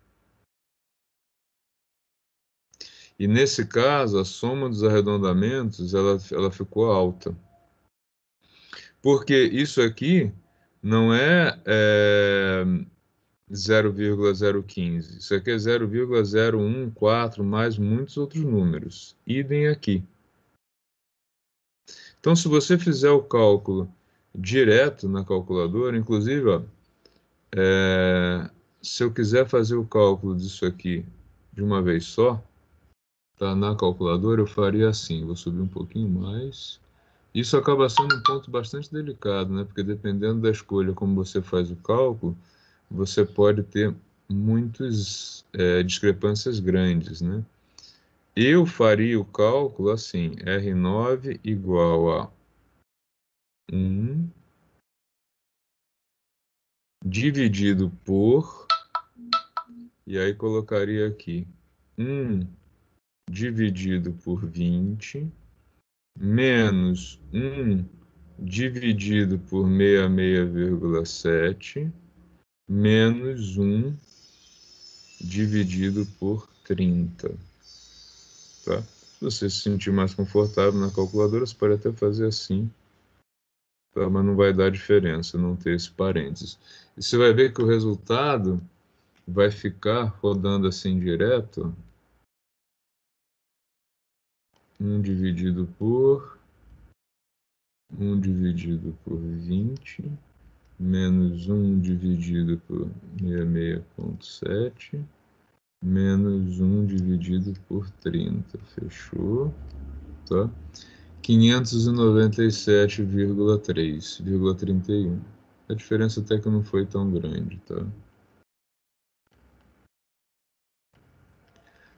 E nesse caso, a soma dos arredondamentos ela ficou alta. Porque isso aqui não é 0,015. Isso aqui é 0,014 mais muitos outros números. Idem aqui. Então, se você fizer o cálculo direto na calculadora, inclusive, ó, se eu quiser fazer o cálculo disso aqui de uma vez só, tá, na calculadora, eu faria assim. Vou subir um pouquinho mais. Isso acaba sendo um ponto bastante delicado, né? Porque dependendo da escolha como você faz o cálculo, você pode ter muitas discrepâncias grandes, né? Eu faria o cálculo assim, R9 igual a 1 dividido por, e aí colocaria aqui 1 dividido por 20, menos 1 dividido por 66,7, menos 1 dividido por 30. Tá? Se você se sentir mais confortável na calculadora, você pode até fazer assim, tá? Mas não vai dar diferença não ter esse parênteses. E você vai ver que o resultado vai ficar rodando assim direto. 1 dividido por 1 dividido por 20, menos 1 dividido por 66,7, menos 1 dividido por 30. Fechou? Tá? 597,3,31. A diferença até que não foi tão grande, tá?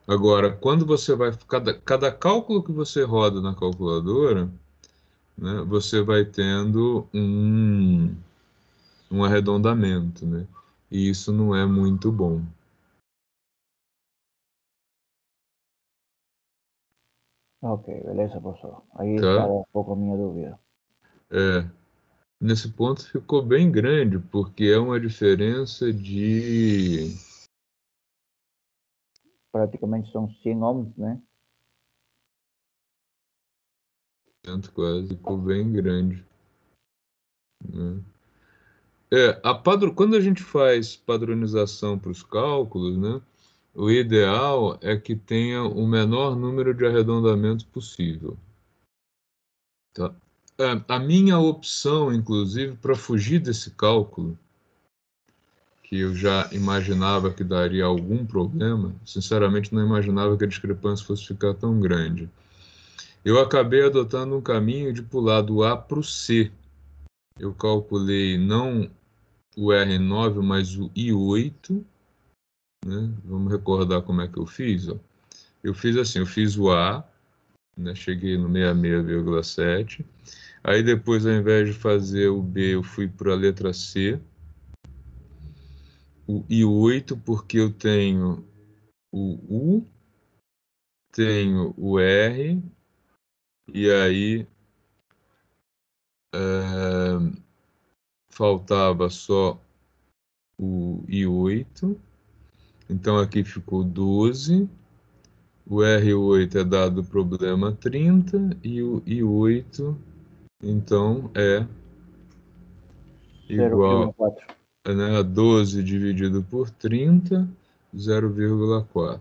Agora, quando você vai... Cada cálculo que você roda na calculadora, né, você vai tendo um arredondamento, né? E isso não é muito bom. Ok, beleza, professor. Aí tá? estava um pouco a minha dúvida. Nesse ponto ficou bem grande, porque é uma diferença de... Praticamente são 100 ohms, né? Tanto quase, ficou bem grande, né? Quando a gente faz padronização para os cálculos, né, o ideal é que tenha o menor número de arredondamentos possível. Tá? A minha opção, inclusive, para fugir desse cálculo, que eu já imaginava que daria algum problema, sinceramente não imaginava que a discrepância fosse ficar tão grande. Eu acabei adotando um caminho de pular do A para o C. Eu calculei não o R9, mas o I8, né? Vamos recordar como é que eu fiz, ó. Eu fiz assim, eu fiz o A, né? Cheguei no 66,7. Aí depois, ao invés de fazer o B, eu fui para a letra C. O I8, porque eu tenho o U, tenho o R, e aí faltava só o I8. Então aqui ficou 12. O R8 é dado o problema 30 e o I8, então, é igual, 0,4. né, a 12 dividido por 30, 0,4.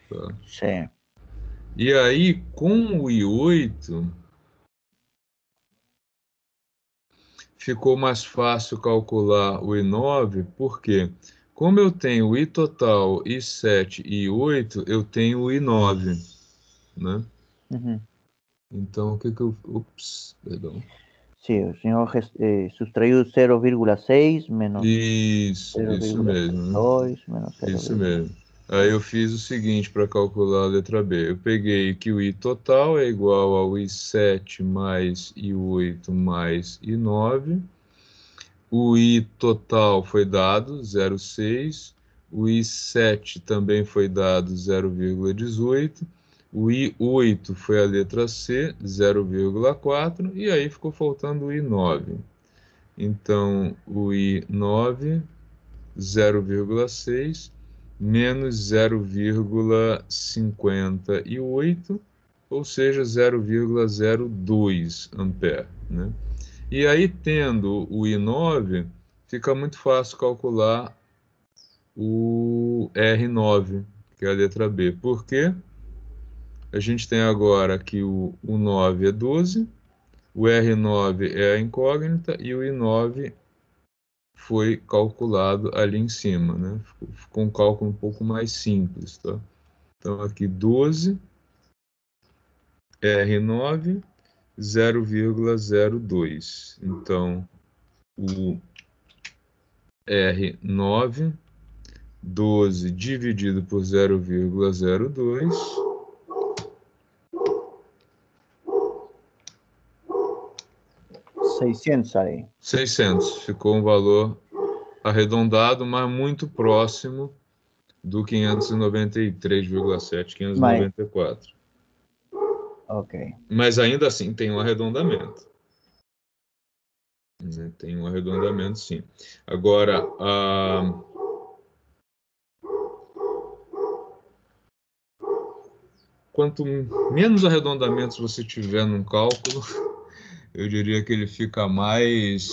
Tá? Sim. E aí, com o I8, ficou mais fácil calcular o I9, porque como eu tenho o I total, I7 e I8, eu tenho o I9, né? Uhum. Então, o que que eu... Ups, perdão. Sim, o senhor subtraiu 0,6 menos Isso mesmo, né? 0,2 menos Isso 0,4. mesmo. Aí eu fiz o seguinte para calcular a letra B. Eu peguei que o I total é igual ao I7 mais I8 mais I9. O I total foi dado 0,6. O I7 também foi dado 0,18. O I8 foi a letra C, 0,4. E aí ficou faltando o I9. Então, o I9, 0,6 menos 0,58, ou seja, 0,02 ampere, né? E aí, tendo o I9, fica muito fácil calcular o R9, que é a letra B. Por quê? A gente tem agora que o 9 é 12, o R9 é a incógnita e o I9 foi calculado ali em cima, né? Ficou um cálculo um pouco mais simples, tá? Então, aqui 12, R9, 0,02. Então, o R9, 12 dividido por 0,02, 600 aí. 600. Ficou um valor arredondado, mas muito próximo do 593,7, Mas, 594. ok. Mas ainda assim tem um arredondamento. Né? Tem um arredondamento, sim. Agora, quanto menos arredondamentos você tiver num cálculo, eu diria que ele fica mais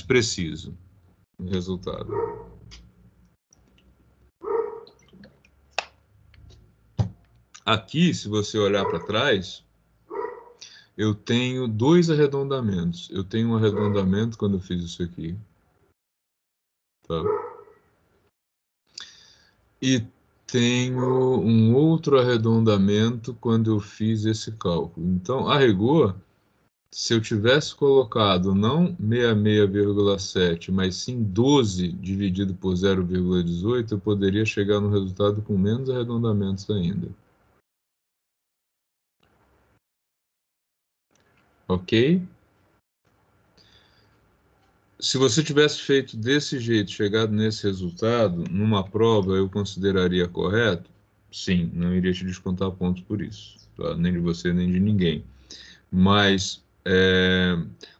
preciso no resultado. Aqui, se você olhar para trás, eu tenho dois arredondamentos. Eu tenho um arredondamento quando eu fiz isso aqui. Tá? E tenho um outro arredondamento quando eu fiz esse cálculo. Então, a rigor, se eu tivesse colocado não 66,7, mas sim 12 dividido por 0,18, eu poderia chegar no resultado com menos arredondamentos ainda. Ok? Se você tivesse feito desse jeito, chegado nesse resultado, numa prova eu consideraria correto? sim, não iria te descontar pontos por isso, tá? Nem de você, nem de ninguém. Mas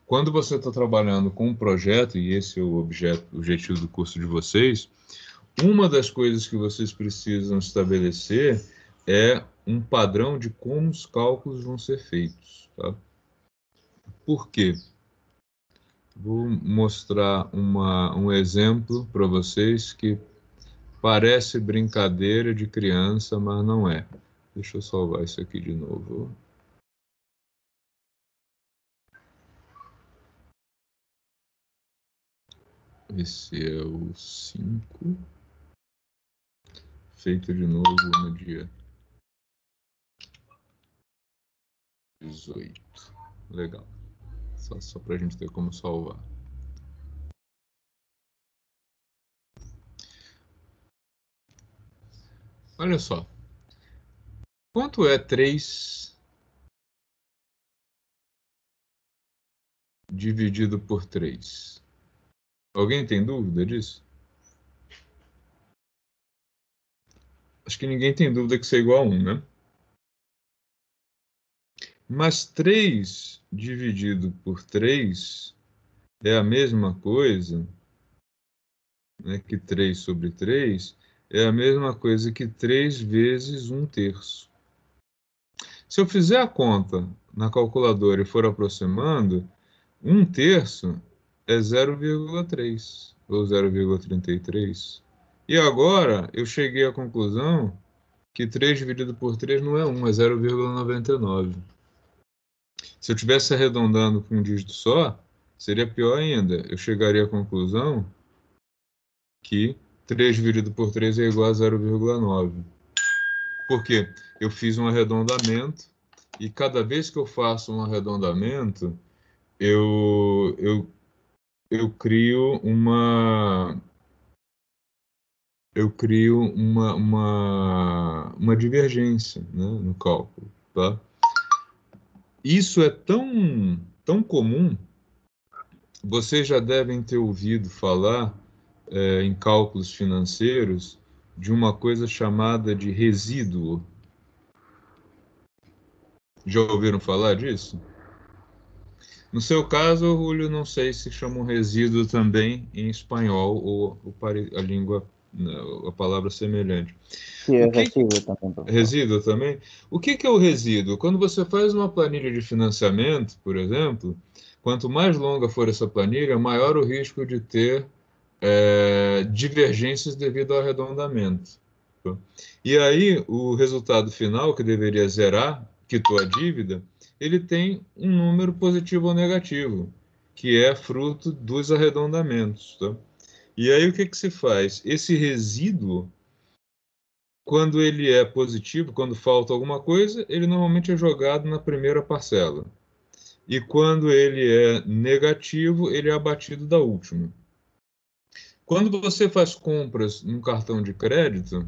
quando você está trabalhando com um projeto, e esse é o objetivo do curso de vocês, uma das coisas que vocês precisam estabelecer é um padrão de como os cálculos vão ser feitos, tá? Por quê? Vou mostrar um exemplo para vocês que parece brincadeira de criança, mas não é. Deixa eu salvar isso aqui de novo. Esse é o 5. Feito de novo no dia 18. Legal. Só para a gente ter como salvar. Olha só. Quanto é 3 dividido por 3? Alguém tem dúvida disso? Acho que ninguém tem dúvida que isso é igual a 1, né? Mas 3 dividido por 3 é a mesma coisa, né, que 3 sobre 3 é a mesma coisa que 3 vezes 1/3. Se eu fizer a conta na calculadora e for aproximando, 1/3 é 0,3 ou 0,33. E agora eu cheguei à conclusão que 3 dividido por 3 não é 1, é 0,99. Se eu estivesse arredondando com um dígito só, seria pior ainda. Eu chegaria à conclusão que 3 dividido por 3 é igual a 0,9. Por quê? Eu fiz um arredondamento e cada vez que eu faço um arredondamento, eu crio uma divergência, né, no cálculo, tá? Isso é tão comum, vocês já devem ter ouvido falar em cálculos financeiros de uma coisa chamada de resíduo. Já ouviram falar disso? No seu caso, Julio, não sei se chamam resíduo também em espanhol ou a língua, a palavra semelhante. Sí, es resíduo también, profesor. Resíduo também? O que é o resíduo? Quando você faz uma planilha de financiamento, por exemplo, quanto mais longa for essa planilha, maior o risco de ter divergências devido ao arredondamento. E aí, o resultado final, que deveria zerar, quitou a dívida, ele tem um número positivo ou negativo, que é fruto dos arredondamentos. Tá? E aí, o que se faz? Esse resíduo, quando ele é positivo, quando falta alguma coisa, ele normalmente é jogado na primeira parcela. E quando ele é negativo, ele é abatido da última. Quando você faz compras num cartão de crédito,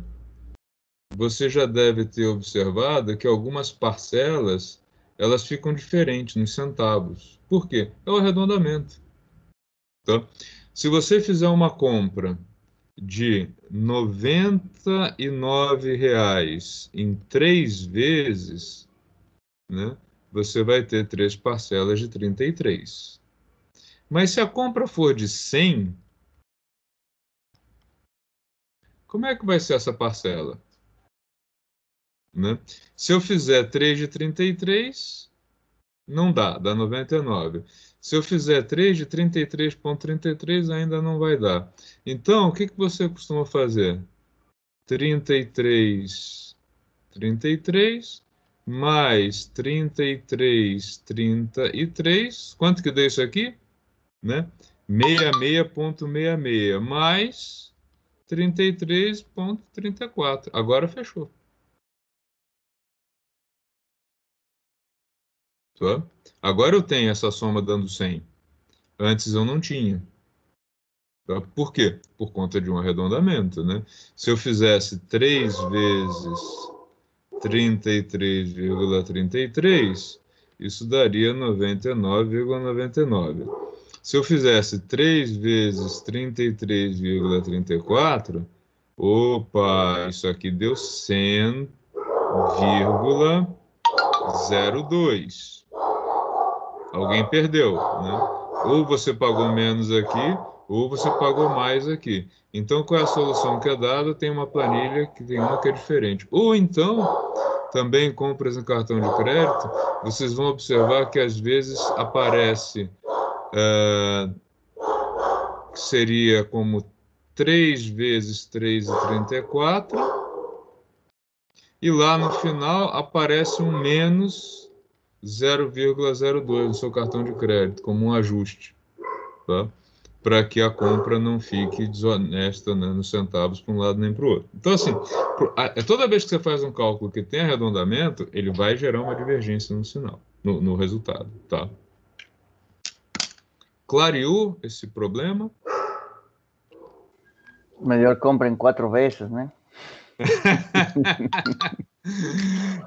você já deve ter observado que algumas parcelas elas ficam diferentes nos centavos. Por quê? É o arredondamento. Tá? Se você fizer uma compra de R$ 99 em 3 vezes, né, você vai ter 3 parcelas de 33. Mas se a compra for de 100, como é que vai ser essa parcela? Né? Se eu fizer 3 de 33, não dá 99. Se eu fizer 3 de 33,33, ainda não vai dar. Então, o que você costuma fazer? 33 mais 33. Quanto que deu isso aqui? Né? 66,66 mais 33,34. Agora fechou. Tá? Agora eu tenho essa soma dando 100. Antes eu não tinha. Tá? Por quê? Por conta de um arredondamento, né? Se eu fizesse 3 vezes 33,33, isso daria 99,99. Se eu fizesse 3 vezes 33,34, Opa, isso aqui deu 100,02. Alguém perdeu, né? Ou você pagou menos aqui, ou você pagou mais aqui. Então, qual é a solução que é dada? Tem uma planilha que tem uma que é diferente. Ou então, também compras no cartão de crédito, vocês vão observar que às vezes aparece que seria como 3 vezes 3,34, e lá no final aparece um menos 0,02 no seu cartão de crédito, como um ajuste, tá? Para que a compra não fique desonesta, né, nos centavos para um lado nem para o outro. Então, assim, toda vez que você faz um cálculo que tem arredondamento, ele vai gerar uma divergência no sinal, no resultado, tá? Clareou esse problema? Melhor comprem 4 vezes, né?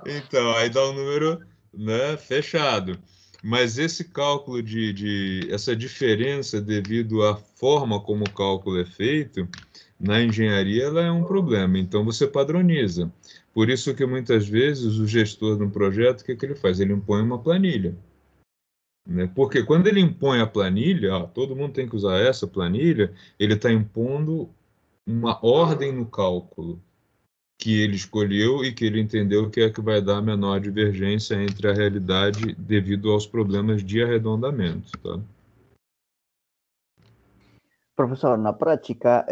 Então, aí dá um número, né, fechado. Mas esse cálculo essa diferença devido à forma como o cálculo é feito, na engenharia ela é um problema. Então você padroniza. Por isso que muitas vezes o gestor de um projeto, o que que ele faz? Ele impõe uma planilha, né? Porque quando ele impõe a planilha, todo mundo tem que usar essa planilha, ele está impondo uma ordem no cálculo que ele escolheu e que ele entendeu que é que vai dar a menor divergência entre a realidade devido aos problemas de arredondamento, tá? Profesor, na práctica,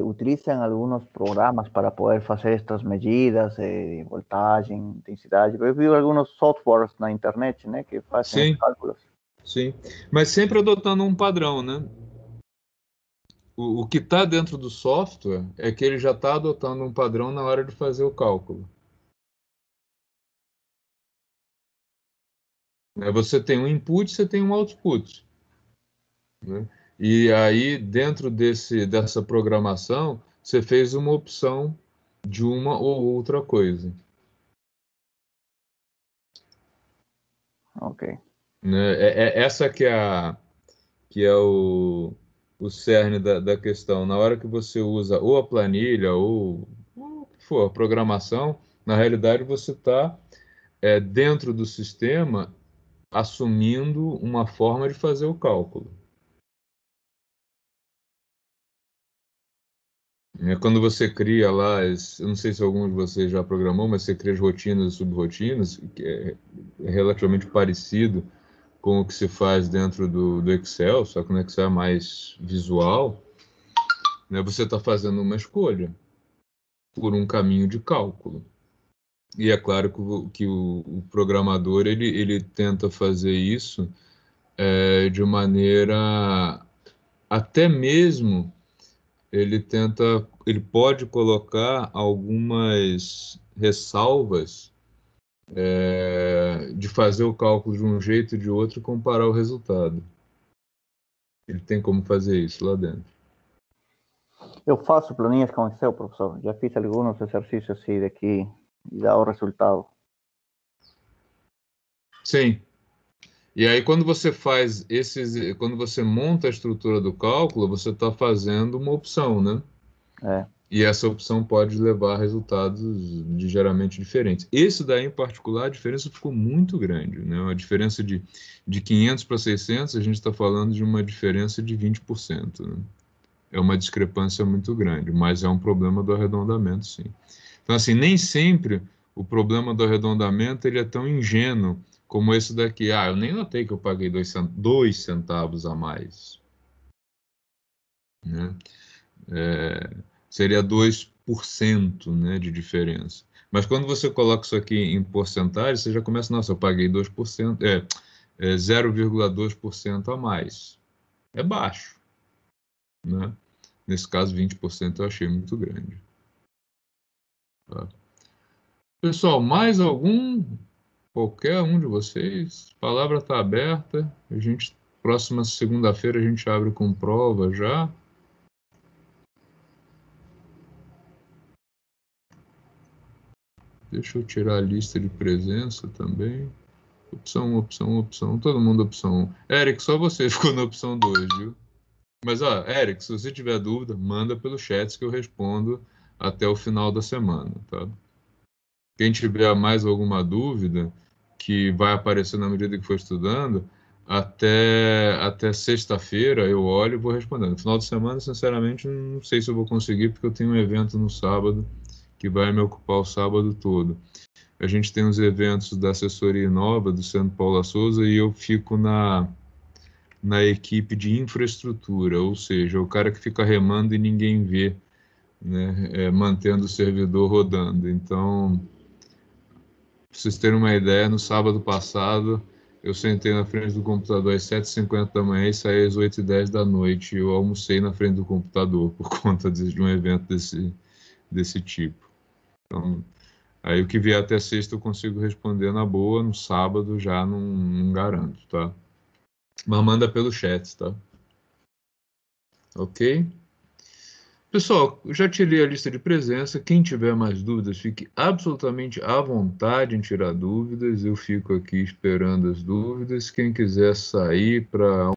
utilizan algunos programas para poder hacer estas medidas de voltaje, intensidade. Eu vi algunos softwares na internet, né, que fazem os Sim, cálculos. sim. Mas sempre adotando um padrão, né? O que está dentro do software é que ele já está adotando um padrão na hora de fazer o cálculo. Você tem um input, você tem um output, né? E aí, dentro dessa programação, você fez uma opção de uma ou outra coisa, Ok. né? Essa que é o cerne da questão. Na hora que você usa ou a planilha ou o que for, a programação, na realidade você está dentro do sistema assumindo uma forma de fazer o cálculo. Quando você cria lá, eu não sei se algum de vocês já programou, mas você cria as rotinas e subrrotinas, que é relativamente parecido com o que se faz dentro do Excel, só que no Excel é mais visual, né? Você está fazendo uma escolha por um caminho de cálculo. E é claro que o programador ele tenta fazer isso de maneira até mesmo ele pode colocar algumas ressalvas de fazer o cálculo de um jeito e de outro e comparar o resultado. Ele tem como fazer isso lá dentro. Eu faço planilhas com Excel, professor. Já fiz alguns exercícios assim daqui e dá o resultado. Sim. E aí, quando você monta a estrutura do cálculo, você está fazendo uma opção, né? É. E essa opção pode levar a resultados ligeiramente diferentes. Esse daí, em particular, a diferença ficou muito grande, né? A diferença de 500 para 600, a gente está falando de uma diferença de 20%, né? É uma discrepância muito grande, mas é um problema do arredondamento, sim. Então, assim, nem sempre o problema do arredondamento ele é tão ingênuo como esse daqui. Eu nem notei que eu paguei 2 centavos a mais, né? Seria 2%, né, de diferença. Mas quando você coloca isso aqui em porcentagem, você já começa, nossa, eu paguei 2%, 0,2% a mais. É baixo, né? Nesse caso, 20% eu achei muito grande. Tá? Pessoal, mais algum? Qualquer um de vocês? A palavra está aberta. Próxima segunda-feira a gente abre com prova já. Deixa eu tirar a lista de presença também. Opção 1, opção 1, opção 1. Todo mundo opção 1. Eric, só você ficou na opção 2, viu? Mas, ó, Eric, se você tiver dúvida, manda pelo chat que eu respondo até o final da semana, tá? Quem tiver mais alguma dúvida, que vai aparecer na medida que for estudando, até sexta-feira eu olho e vou respondendo. No final de semana, sinceramente, não sei se eu vou conseguir, porque eu tenho um evento no sábado que vai me ocupar o sábado todo. A gente tem os eventos da assessoria Inova, do Centro Paula Souza, e eu fico na equipe de infraestrutura, ou seja, o cara que fica remando e ninguém vê, né, mantendo o servidor rodando. Então, para vocês terem uma ideia, no sábado passado, eu sentei na frente do computador às 7h50 da manhã e saí às 8h10 da noite. Eu almocei na frente do computador por conta de um evento desse tipo. Então, aí o que vier até sexta eu consigo responder na boa, no sábado já não garanto, tá? Mas manda pelo chat, tá? Ok? Pessoal, eu já tirei a lista de presença. Quem tiver mais dúvidas, fique absolutamente à vontade em tirar dúvidas. Eu fico aqui esperando as dúvidas. Quem quiser sair para